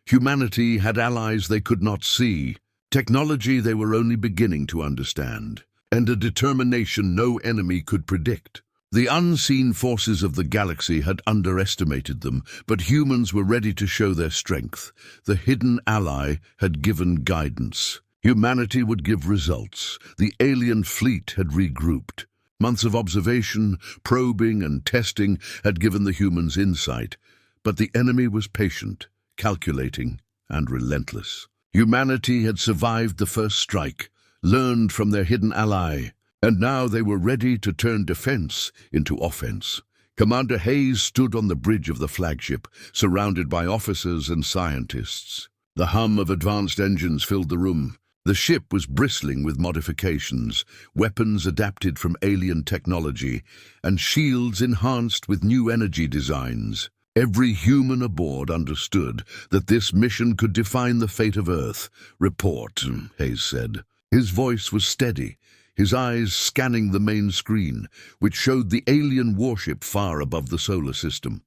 Humanity had allies they could not see, technology they were only beginning to understand, and a determination no enemy could predict. The unseen forces of the galaxy had underestimated them, but humans were ready to show their strength. The hidden ally had given guidance. Humanity would give results. The alien fleet had regrouped. Months of observation, probing, and testing had given the humans insight. But the enemy was patient, calculating, and relentless. Humanity had survived the first strike, learned from their hidden ally, and now they were ready to turn defense into offense. Commander Hayes stood on the bridge of the flagship, surrounded by officers and scientists. The hum of advanced engines filled the room. The ship was bristling with modifications, weapons adapted from alien technology, and shields enhanced with new energy designs. Every human aboard understood that this mission could define the fate of Earth. "Report," Hayes said. His voice was steady, his eyes scanning the main screen, which showed the alien warship far above the solar system.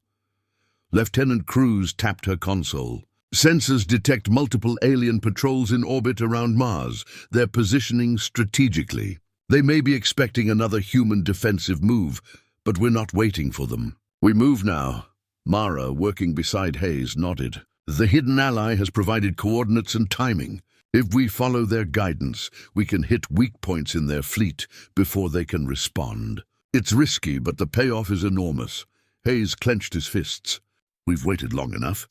Lieutenant Cruz tapped her console. "Sensors detect multiple alien patrols in orbit around Mars. They're positioning strategically. They may be expecting another human defensive move, but we're not waiting for them." "We move now." Mara, working beside Hayes, nodded. "The hidden ally has provided coordinates and timing. If we follow their guidance, we can hit weak points in their fleet before they can respond. It's risky, but the payoff is enormous." Hayes clenched his fists. "We've waited long enough."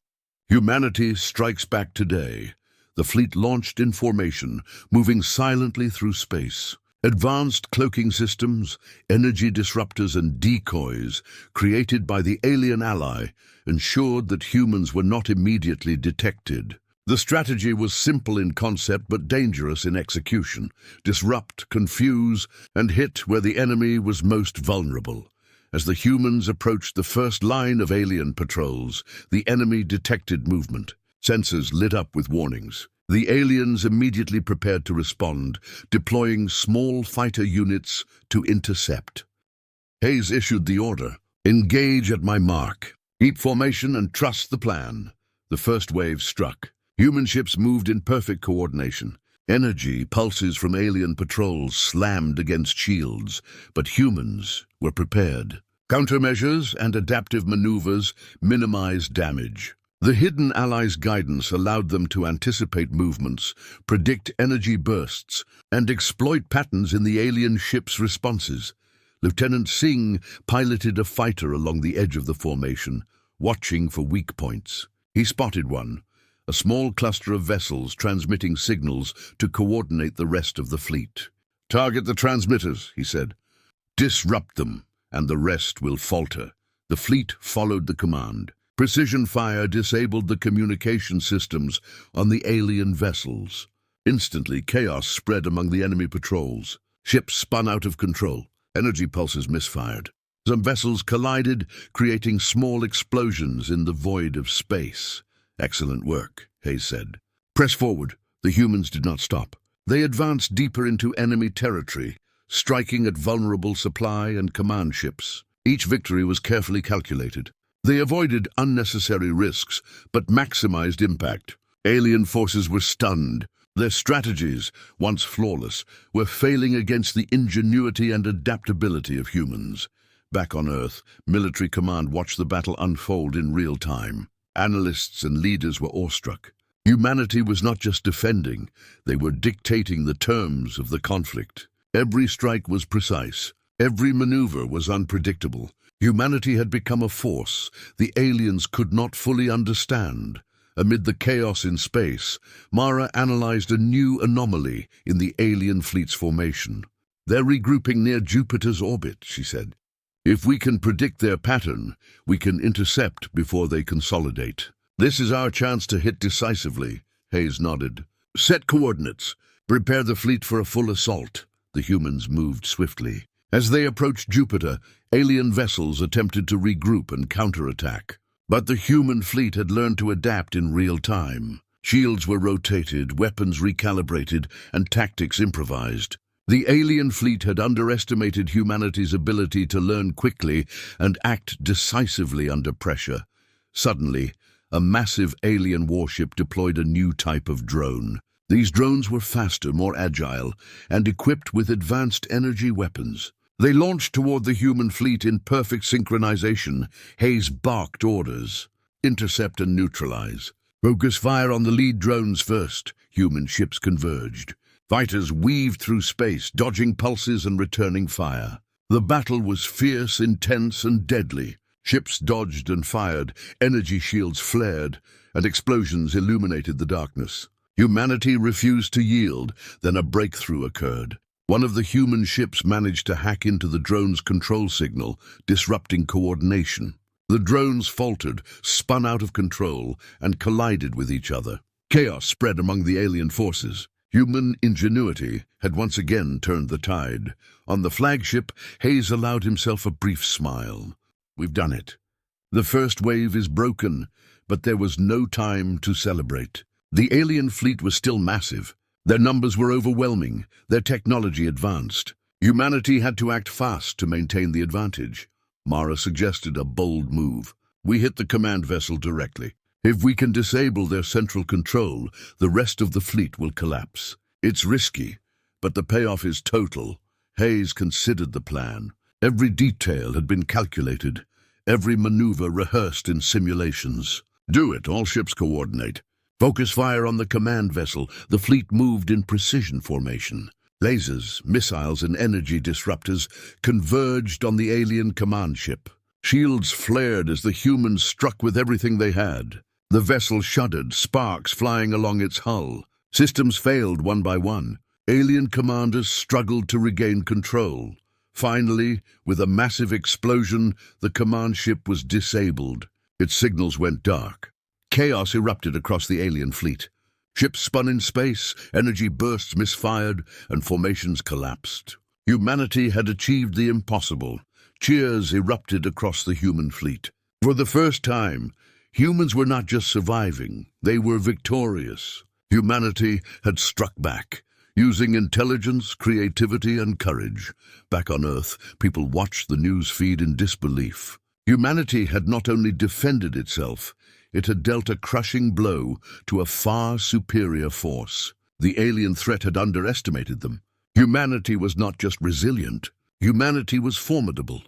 Humanity strikes back today. The fleet launched in formation, moving silently through space. Advanced cloaking systems, energy disruptors, and decoys created by the alien ally ensured that humans were not immediately detected. The strategy was simple in concept but dangerous in execution. Disrupt, confuse, and hit where the enemy was most vulnerable. As the humans approached the first line of alien patrols, the enemy detected movement. Sensors lit up with warnings. The aliens immediately prepared to respond, deploying small fighter units to intercept. Hayes issued the order, "Engage at my mark. Keep formation and trust the plan." The first wave struck. Human ships moved in perfect coordination. Energy pulses from alien patrols slammed against shields, but humans were prepared. Countermeasures and adaptive maneuvers minimized damage. The hidden allies' guidance allowed them to anticipate movements, predict energy bursts, and exploit patterns in the alien ship's responses. Lieutenant Singh piloted a fighter along the edge of the formation, watching for weak points. He spotted one, a small cluster of vessels transmitting signals to coordinate the rest of the fleet. "Target the transmitters," he said. "Disrupt them, and the rest will falter." The fleet followed the command. Precision fire disabled the communication systems on the alien vessels. Instantly, chaos spread among the enemy patrols. Ships spun out of control. Energy pulses misfired. Some vessels collided, creating small explosions in the void of space. "Excellent work," Hayes said. "Press forward." The humans did not stop. They advanced deeper into enemy territory, striking at vulnerable supply and command ships. Each victory was carefully calculated. They avoided unnecessary risks, but maximized impact. Alien forces were stunned. Their strategies, once flawless, were failing against the ingenuity and adaptability of humans. Back on Earth, military command watched the battle unfold in real time. Analysts and leaders were awestruck. Humanity was not just defending, they were dictating the terms of the conflict. Every strike was precise. Every maneuver was unpredictable. Humanity had become a force the aliens could not fully understand. Amid the chaos in space, Mara analyzed a new anomaly in the alien fleet's formation. "They're regrouping near Jupiter's orbit," she said. "If we can predict their pattern, we can intercept before they consolidate." "This is our chance to hit decisively," Hayes nodded. "Set coordinates. Prepare the fleet for a full assault." The humans moved swiftly. As they approached Jupiter, alien vessels attempted to regroup and counterattack. But the human fleet had learned to adapt in real time. Shields were rotated, weapons recalibrated, and tactics improvised. The alien fleet had underestimated humanity's ability to learn quickly and act decisively under pressure. Suddenly, a massive alien warship deployed a new type of drone. These drones were faster, more agile, and equipped with advanced energy weapons. They launched toward the human fleet in perfect synchronization. Hayes barked orders. "Intercept and neutralize. Focus fire on the lead drones first." Human ships converged. Fighters weaved through space, dodging pulses and returning fire. The battle was fierce, intense, and deadly. Ships dodged and fired, energy shields flared, and explosions illuminated the darkness. Humanity refused to yield, then a breakthrough occurred. One of the human ships managed to hack into the drone's control signal, disrupting coordination. The drones faltered, spun out of control, and collided with each other. Chaos spread among the alien forces. Human ingenuity had once again turned the tide. On the flagship, Hayes allowed himself a brief smile. "We've done it. The first wave is broken," but there was no time to celebrate. The alien fleet was still massive. Their numbers were overwhelming, their technology advanced. Humanity had to act fast to maintain the advantage. Mara suggested a bold move. "We hit the command vessel directly. If we can disable their central control, the rest of the fleet will collapse. It's risky, but the payoff is total." Hayes considered the plan. Every detail had been calculated, every maneuver rehearsed in simulations. "Do it, all ships coordinate. Focus fire on the command vessel." The fleet moved in precision formation. Lasers, missiles, and energy disruptors converged on the alien command ship. Shields flared as the humans struck with everything they had. The vessel shuddered, sparks flying along its hull. Systems failed one by one. Alien commanders struggled to regain control. Finally, with a massive explosion, the command ship was disabled. Its signals went dark. Chaos erupted across the alien fleet. Ships spun in space, energy bursts misfired, and formations collapsed. Humanity had achieved the impossible. Cheers erupted across the human fleet. For the first time, humans were not just surviving, they were victorious. Humanity had struck back, using intelligence, creativity, and courage. Back on Earth, people watched the news feed in disbelief. Humanity had not only defended itself, it had dealt a crushing blow to a far superior force. The alien threat had underestimated them. Humanity was not just resilient, humanity was formidable.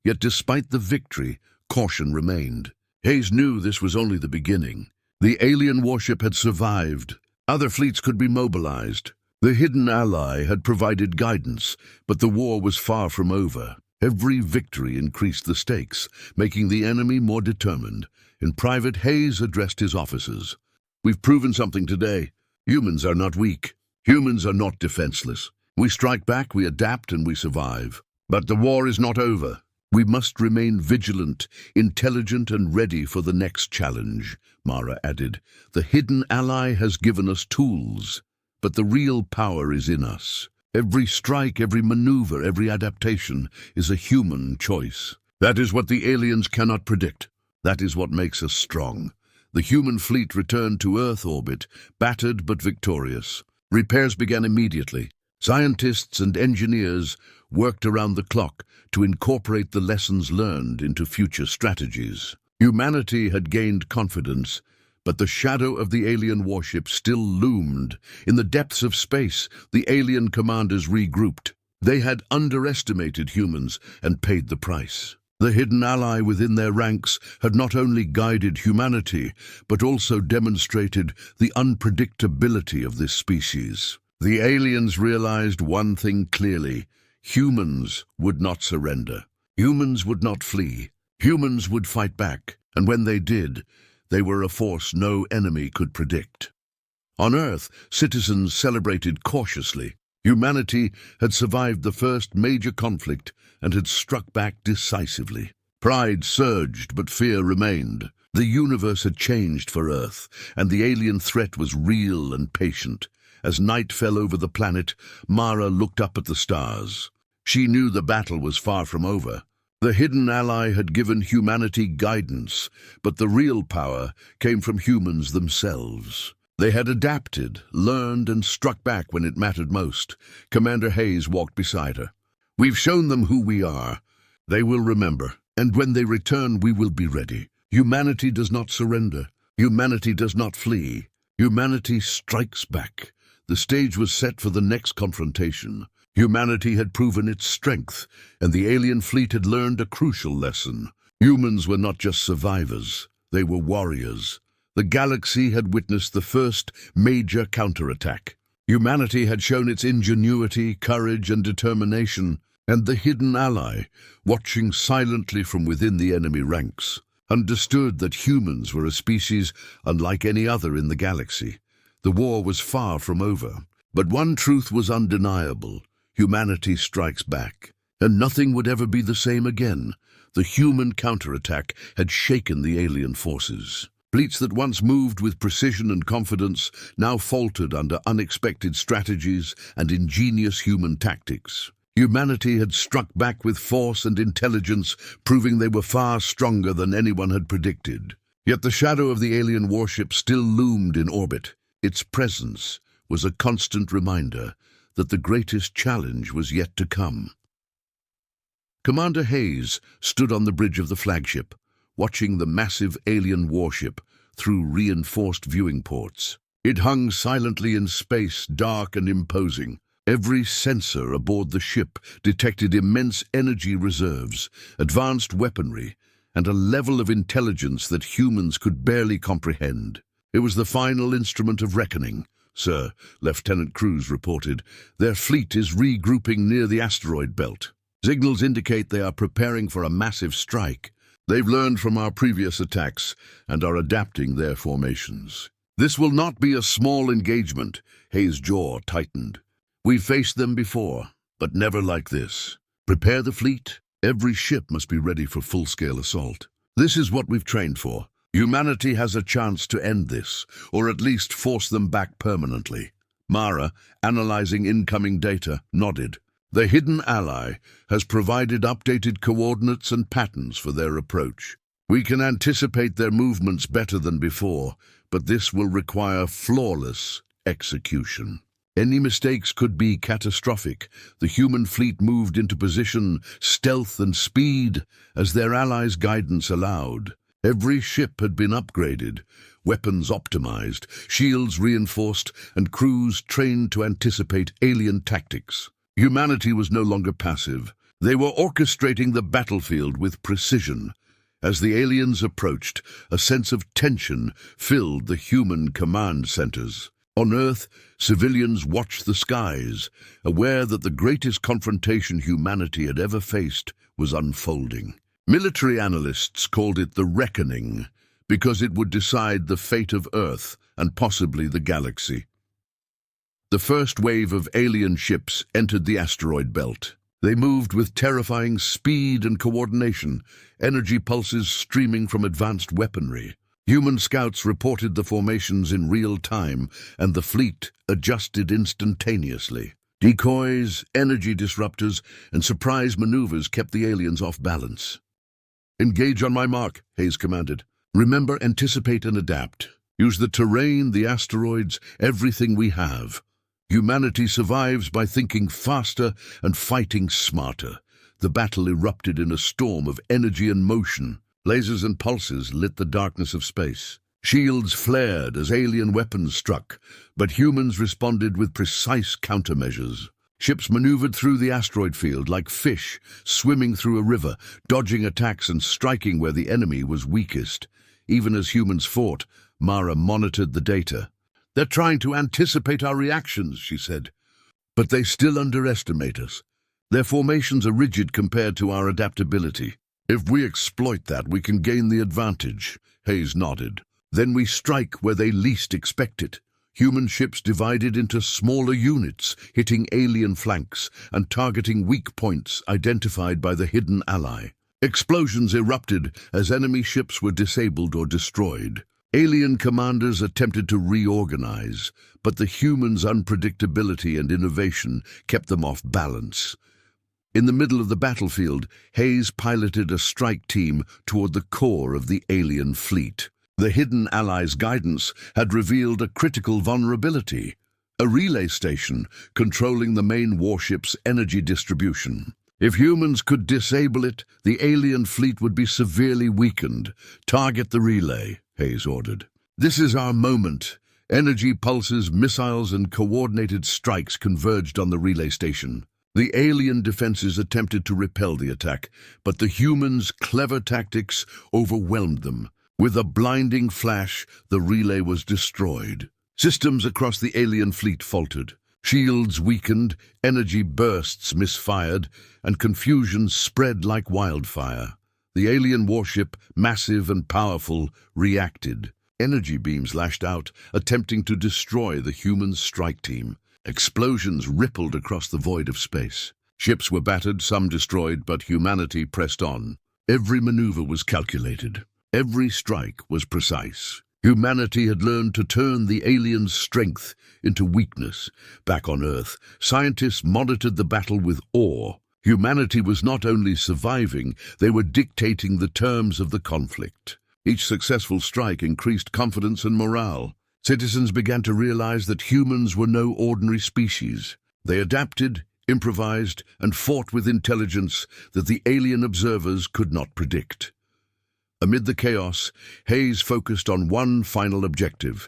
Yet despite the victory, caution remained. Hayes knew this was only the beginning. The alien warship had survived. Other fleets could be mobilized. The hidden ally had provided guidance, but the war was far from over. Every victory increased the stakes, making the enemy more determined. In private, Hayes addressed his officers. "We've proven something today. Humans are not weak. Humans are not defenseless. We strike back, we adapt, and we survive. But the war is not over. We must remain vigilant, intelligent, and ready for the next challenge," Mara added. "The hidden ally has given us tools, but the real power is in us. Every strike, every maneuver, every adaptation is a human choice. That is what the aliens cannot predict. That is what makes us strong." The human fleet returned to Earth orbit, battered but victorious. Repairs began immediately. Scientists and engineers worked around the clock to incorporate the lessons learned into future strategies. Humanity had gained confidence, but the shadow of the alien warship still loomed. In the depths of space, the alien commanders regrouped. They had underestimated humans and paid the price. The hidden ally within their ranks had not only guided humanity, but also demonstrated the unpredictability of this species. The aliens realized one thing clearly: humans would not surrender. Humans would not flee. Humans would fight back, and when they did, they were a force no enemy could predict. On Earth, citizens celebrated cautiously. Humanity had survived the first major conflict and had struck back decisively. Pride surged, but fear remained. The universe had changed for Earth, and the alien threat was real and patient. As night fell over the planet, Mara looked up at the stars. She knew the battle was far from over. The hidden ally had given humanity guidance, but the real power came from humans themselves. They had adapted, learned, and struck back when it mattered most. Commander Hayes walked beside her. "We've shown them who we are. They will remember, and when they return, we will be ready. Humanity does not surrender. Humanity does not flee. Humanity strikes back." The stage was set for the next confrontation. Humanity had proven its strength, and the alien fleet had learned a crucial lesson. Humans were not just survivors, they were warriors. The galaxy had witnessed the first major counterattack. Humanity had shown its ingenuity, courage, and determination, and the hidden ally, watching silently from within the enemy ranks, understood that humans were a species unlike any other in the galaxy. The war was far from over, but one truth was undeniable: humanity strikes back, and nothing would ever be the same again. The human counterattack had shaken the alien forces. Fleets that once moved with precision and confidence now faltered under unexpected strategies and ingenious human tactics. Humanity had struck back with force and intelligence, proving they were far stronger than anyone had predicted. Yet the shadow of the alien warship still loomed in orbit. Its presence was a constant reminder that the greatest challenge was yet to come. Commander Hayes stood on the bridge of the flagship, watching the massive alien warship through reinforced viewing ports. It hung silently in space, dark and imposing. Every sensor aboard the ship detected immense energy reserves, advanced weaponry, and a level of intelligence that humans could barely comprehend. It was the final instrument of reckoning. "Sir," Lieutenant Cruz reported, "their fleet is regrouping near the asteroid belt. Signals indicate they are preparing for a massive strike. They've learned from our previous attacks and are adapting their formations. This will not be a small engagement." Hayes' jaw tightened. "We've faced them before, but never like this. Prepare the fleet. Every ship must be ready for full-scale assault. This is what we've trained for. Humanity has a chance to end this, or at least force them back permanently." Mara, analyzing incoming data, nodded. "The hidden ally has provided updated coordinates and patterns for their approach. We can anticipate their movements better than before, but this will require flawless execution. Any mistakes could be catastrophic." The human fleet moved into position, stealth and speed, as their allies' guidance allowed. Every ship had been upgraded, weapons optimized, shields reinforced, and crews trained to anticipate alien tactics. Humanity was no longer passive. They were orchestrating the battlefield with precision. As the aliens approached, a sense of tension filled the human command centers. On Earth, civilians watched the skies, aware that the greatest confrontation humanity had ever faced was unfolding. Military analysts called it the Reckoning, because it would decide the fate of Earth and possibly the galaxy. The first wave of alien ships entered the asteroid belt. They moved with terrifying speed and coordination, energy pulses streaming from advanced weaponry. Human scouts reported the formations in real time, and the fleet adjusted instantaneously. Decoys, energy disruptors, and surprise maneuvers kept the aliens off balance. "Engage on my mark," Hayes commanded. "Remember, anticipate and adapt. Use the terrain, the asteroids, everything we have. Humanity survives by thinking faster and fighting smarter. The battle erupted in a storm of energy and motion. Lasers and pulses lit the darkness of space. Shields flared as alien weapons struck, but humans responded with precise countermeasures. Ships maneuvered through the asteroid field like fish swimming through a river, dodging attacks and striking where the enemy was weakest. Even as humans fought, Mara monitored the data. "They're trying to anticipate our reactions," she said. "But they still underestimate us. Their formations are rigid compared to our adaptability. If we exploit that, we can gain the advantage." Hayes nodded. "Then we strike where they least expect it." Human ships divided into smaller units, hitting alien flanks and targeting weak points identified by the hidden ally. Explosions erupted as enemy ships were disabled or destroyed. Alien commanders attempted to reorganize, but the humans' unpredictability and innovation kept them off balance. In the middle of the battlefield, Hayes piloted a strike team toward the core of the alien fleet. The hidden allies' guidance had revealed a critical vulnerability, a relay station controlling the main warship's energy distribution. If humans could disable it, the alien fleet would be severely weakened. "Target the relay," Hayes ordered. "This is our moment." Energy pulses, missiles, and coordinated strikes converged on the relay station. The alien defenses attempted to repel the attack, but the humans' clever tactics overwhelmed them. With a blinding flash, the relay was destroyed. Systems across the alien fleet faltered. Shields weakened, energy bursts misfired, and confusion spread like wildfire. The alien warship, massive and powerful, reacted. Energy beams lashed out, attempting to destroy the human strike team. Explosions rippled across the void of space. Ships were battered, some destroyed, but humanity pressed on. Every maneuver was calculated. Every strike was precise. Humanity had learned to turn the aliens' strength into weakness. Back on Earth, scientists monitored the battle with awe. Humanity was not only surviving, they were dictating the terms of the conflict. Each successful strike increased confidence and morale. Citizens began to realize that humans were no ordinary species. They adapted, improvised, and fought with intelligence that the alien observers could not predict. Amid the chaos, Hayes focused on one final objective: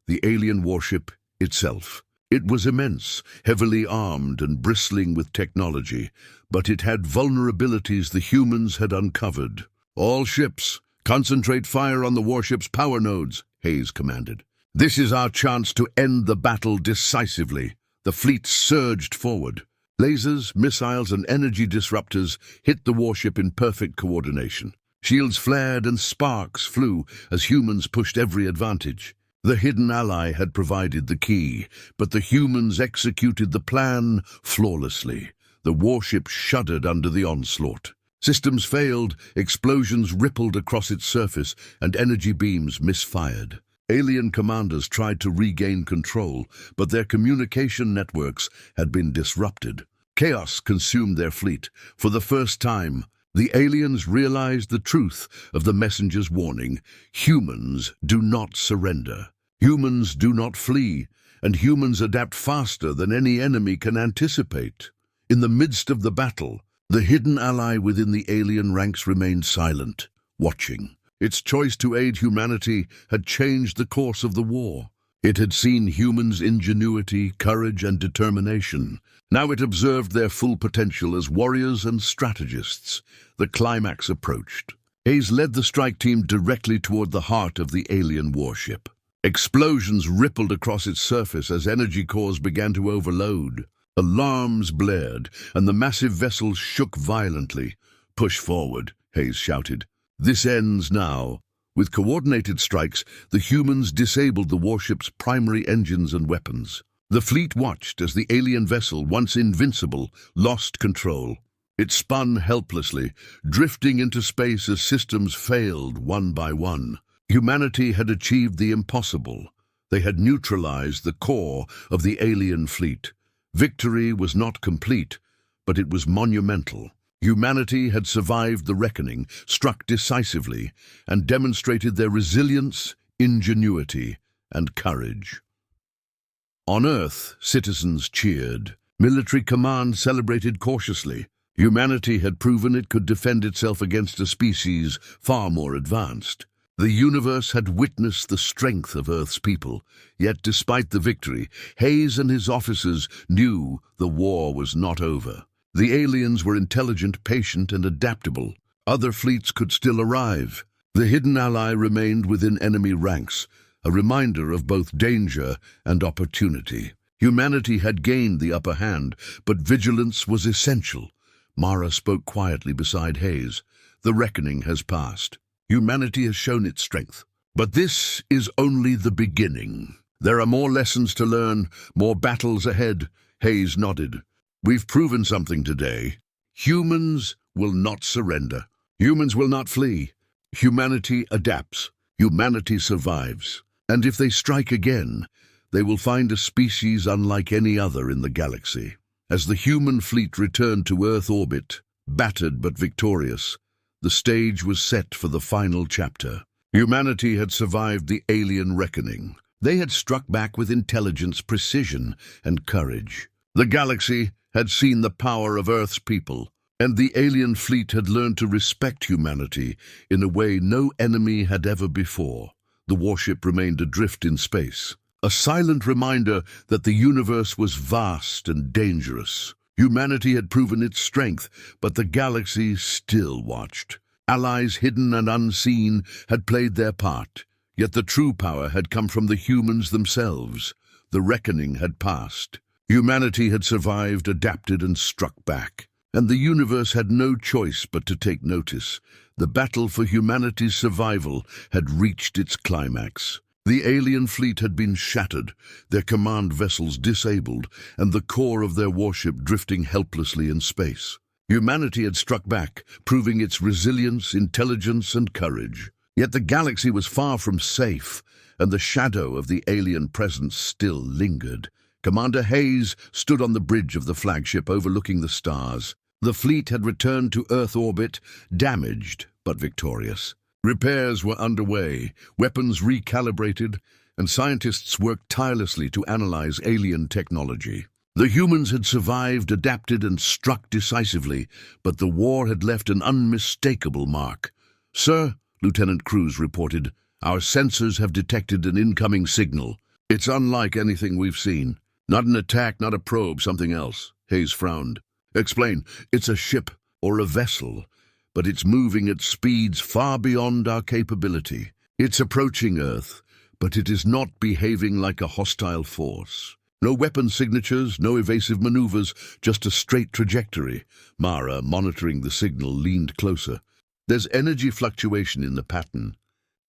the alien warship itself. It was immense, heavily armed and bristling with technology, but it had vulnerabilities the humans had uncovered. "All ships, concentrate fire on the warship's power nodes," Hayes commanded. "This is our chance to end the battle decisively." The fleet surged forward. Lasers, missiles, and energy disruptors hit the warship in perfect coordination. Shields flared and sparks flew as humans pushed every advantage. The hidden ally had provided the key, but the humans executed the plan flawlessly. The warship shuddered under the onslaught. Systems failed, explosions rippled across its surface, and energy beams misfired. Alien commanders tried to regain control, but their communication networks had been disrupted. Chaos consumed their fleet. For the first time, the aliens realized the truth of the messenger's warning. Humans do not surrender. Humans do not flee, and humans adapt faster than any enemy can anticipate. In the midst of the battle, the hidden ally within the alien ranks remained silent, watching. Its choice to aid humanity had changed the course of the war. It had seen humans' ingenuity, courage, and determination. Now it observed their full potential as warriors and strategists. The climax approached. Hayes led the strike team directly toward the heart of the alien warship. Explosions rippled across its surface as energy cores began to overload. Alarms blared, and the massive vessel shook violently. "Push forward," Hayes shouted. "This ends now." With coordinated strikes, the humans disabled the warship's primary engines and weapons. The fleet watched as the alien vessel, once invincible, lost control. It spun helplessly, drifting into space as systems failed one by one. Humanity had achieved the impossible. They had neutralized the core of the alien fleet. Victory was not complete, but it was monumental. Humanity had survived the reckoning, struck decisively, and demonstrated their resilience, ingenuity, and courage. On Earth, citizens cheered. Military command celebrated cautiously. Humanity had proven it could defend itself against a species far more advanced. The universe had witnessed the strength of Earth's people, yet despite the victory, Hayes and his officers knew the war was not over. The aliens were intelligent, patient, and adaptable. Other fleets could still arrive. The hidden ally remained within enemy ranks, a reminder of both danger and opportunity. Humanity had gained the upper hand, but vigilance was essential. Mara spoke quietly beside Hayes. The reckoning has passed. Humanity has shown its strength. But this is only the beginning. There are more lessons to learn, more battles ahead. Hayes nodded. We've proven something today. Humans will not surrender. Humans will not flee. Humanity adapts. Humanity survives. And if they strike again, they will find a species unlike any other in the galaxy. As the human fleet returned to Earth orbit, battered but victorious, the stage was set for the final chapter. Humanity had survived the alien reckoning. They had struck back with intelligence, precision, and courage. The galaxy had seen the power of Earth's people, and the alien fleet had learned to respect humanity in a way no enemy had ever before. The warship remained adrift in space, a silent reminder that the universe was vast and dangerous. Humanity had proven its strength, but the galaxy still watched. Allies hidden and unseen had played their part, yet the true power had come from the humans themselves. The reckoning had passed. Humanity had survived, adapted, and struck back. And the universe had no choice but to take notice. The battle for humanity's survival had reached its climax. The alien fleet had been shattered, their command vessels disabled, and the core of their warship drifting helplessly in space. Humanity had struck back, proving its resilience, intelligence, and courage. Yet the galaxy was far from safe, and the shadow of the alien presence still lingered. Commander Hayes stood on the bridge of the flagship overlooking the stars. The fleet had returned to Earth orbit, damaged but victorious. Repairs were underway, weapons recalibrated, and scientists worked tirelessly to analyze alien technology. The humans had survived, adapted, and struck decisively, but the war had left an unmistakable mark. "Sir," Lieutenant Cruz reported, "our sensors have detected an incoming signal. It's unlike anything we've seen. Not an attack, not a probe, something else." Hayes frowned. "Explain." "It's a ship or a vessel, but it's moving at speeds far beyond our capability. It's approaching Earth, but it is not behaving like a hostile force. No weapon signatures, no evasive maneuvers, just a straight trajectory." Mara, monitoring the signal, leaned closer. "There's energy fluctuation in the pattern,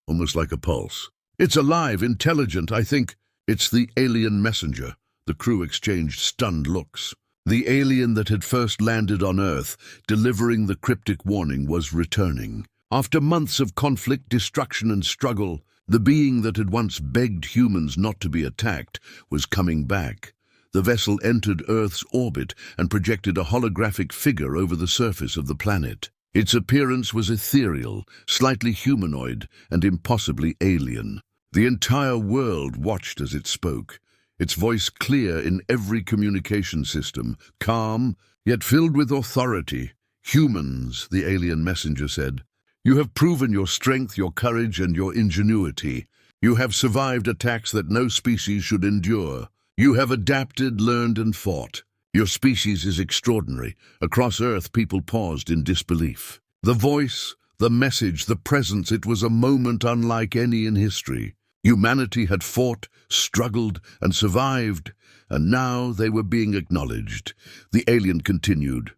almost like a pulse. It's alive, intelligent, I think." "It's the alien messenger." The crew exchanged stunned looks. The alien that had first landed on Earth, delivering the cryptic warning, was returning. After months of conflict, destruction, and struggle, the being that had once begged humans not to be attacked was coming back. The vessel entered Earth's orbit and projected a holographic figure over the surface of the planet. Its appearance was ethereal, slightly humanoid, and impossibly alien. The entire world watched as it spoke, its voice clear in every communication system, calm, yet filled with authority. "Humans," the alien messenger said, "you have proven your strength, your courage, and your ingenuity. You have survived attacks that no species should endure. You have adapted, learned, and fought. Your species is extraordinary." Across Earth, people paused in disbelief. The voice, the message, the presence, it was a moment unlike any in history. Humanity had fought, struggled, and survived, and now they were being acknowledged. The alien continued,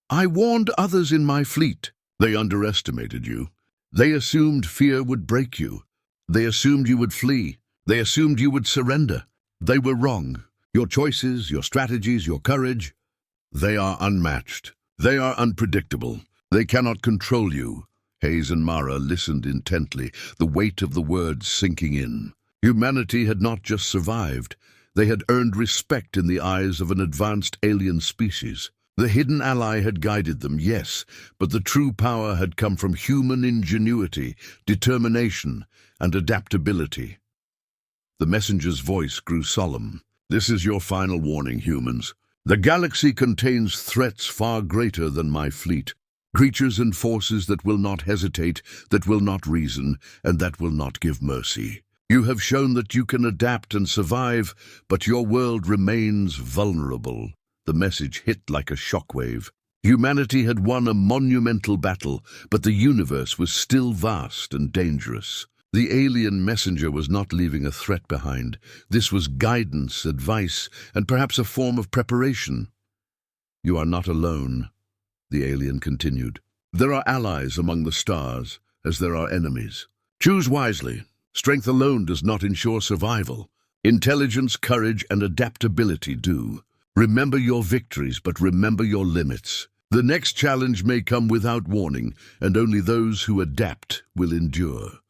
"I warned others in my fleet. They underestimated you. They assumed fear would break you. They assumed you would flee. They assumed you would surrender. They were wrong. Your choices, your strategies, your courage, they are unmatched. They are unpredictable. They cannot control you." Hayes and Mara listened intently, the weight of the words sinking in. Humanity had not just survived. They had earned respect in the eyes of an advanced alien species. The hidden ally had guided them, yes, but the true power had come from human ingenuity, determination, and adaptability. The messenger's voice grew solemn. This is your final warning, humans. The galaxy contains threats far greater than my fleet. Creatures and forces that will not hesitate, that will not reason, and that will not give mercy. You have shown that you can adapt and survive, but your world remains vulnerable. The message hit like a shockwave. Humanity had won a monumental battle, but the universe was still vast and dangerous. The alien messenger was not leaving a threat behind. This was guidance, advice, and perhaps a form of preparation. You are not alone, the alien continued. There are allies among the stars, as there are enemies. Choose wisely. Strength alone does not ensure survival. Intelligence, courage, and adaptability do. Remember your victories, but remember your limits. The next challenge may come without warning, and only those who adapt will endure.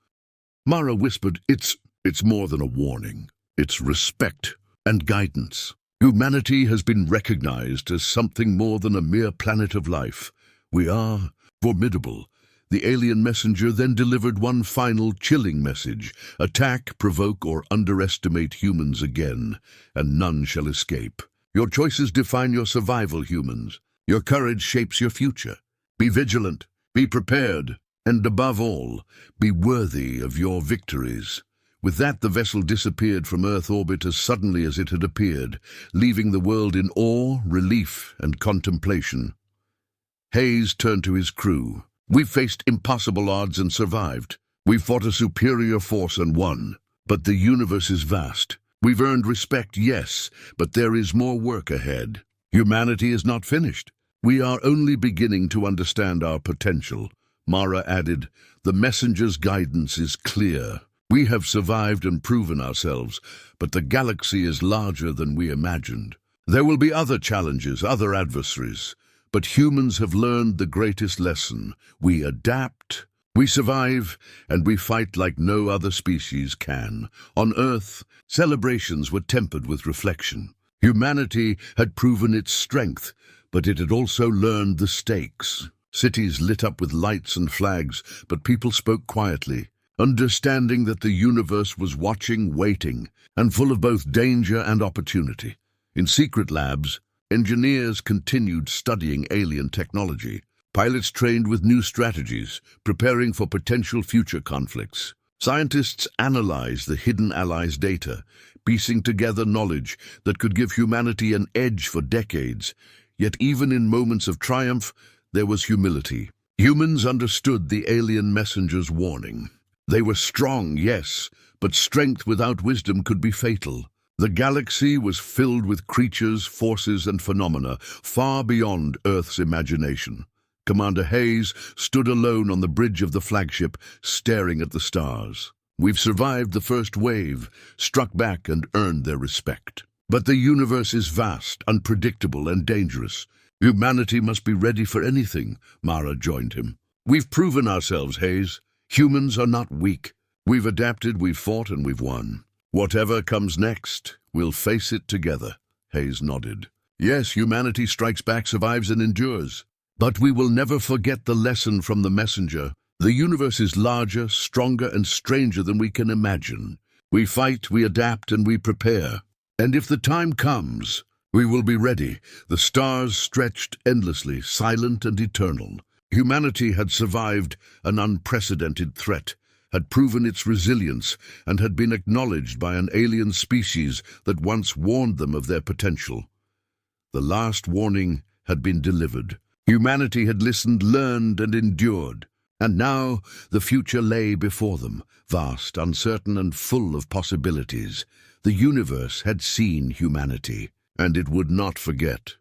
Mara whispered, It's more than a warning. It's respect and guidance. Humanity has been recognized as something more than a mere planet of life. We are formidable. The alien messenger then delivered one final chilling message. Attack, provoke, or underestimate humans again, and none shall escape. Your choices define your survival, humans. Your courage shapes your future. Be vigilant, be prepared, and above all, be worthy of your victories. With that, the vessel disappeared from Earth orbit as suddenly as it had appeared, leaving the world in awe, relief, and contemplation. Hayes turned to his crew. We've faced impossible odds and survived. We've fought a superior force and won. But the universe is vast. We've earned respect, yes, but there is more work ahead. Humanity is not finished. We are only beginning to understand our potential. Mara added, The messenger's guidance is clear. We have survived and proven ourselves, but the galaxy is larger than we imagined. There will be other challenges, other adversaries, but humans have learned the greatest lesson. We adapt, we survive, and we fight like no other species can. On Earth, celebrations were tempered with reflection. Humanity had proven its strength, but it had also learned the stakes. Cities lit up with lights and flags, but people spoke quietly, understanding that the universe was watching, waiting, and full of both danger and opportunity. In secret labs, engineers continued studying alien technology. Pilots trained with new strategies, preparing for potential future conflicts. Scientists analyzed the hidden allies' data, piecing together knowledge that could give humanity an edge for decades. Yet even in moments of triumph, there was humility. Humans understood the alien messenger's warning. They were strong, yes, but strength without wisdom could be fatal. The galaxy was filled with creatures, forces, and phenomena far beyond Earth's imagination. Commander Hayes stood alone on the bridge of the flagship, staring at the stars. We've survived the first wave, struck back and earned their respect. But the universe is vast, unpredictable, and dangerous. Humanity must be ready for anything, Mara joined him. We've proven ourselves, Hayes. Humans are not weak. We've adapted, we've fought, and we've won. Whatever comes next, we'll face it together. Hayes nodded. Yes, humanity strikes back, survives, and endures. But we will never forget the lesson from the messenger. The universe is larger, stronger, and stranger than we can imagine. We fight, we adapt, and we prepare. And if the time comes, we will be ready. The stars stretched endlessly, silent and eternal. Humanity had survived an unprecedented threat, had proven its resilience, and had been acknowledged by an alien species that once warned them of their potential. The last warning had been delivered. Humanity had listened, learned, and endured. And now the future lay before them, vast, uncertain, and full of possibilities. The universe had seen humanity, and it would not forget.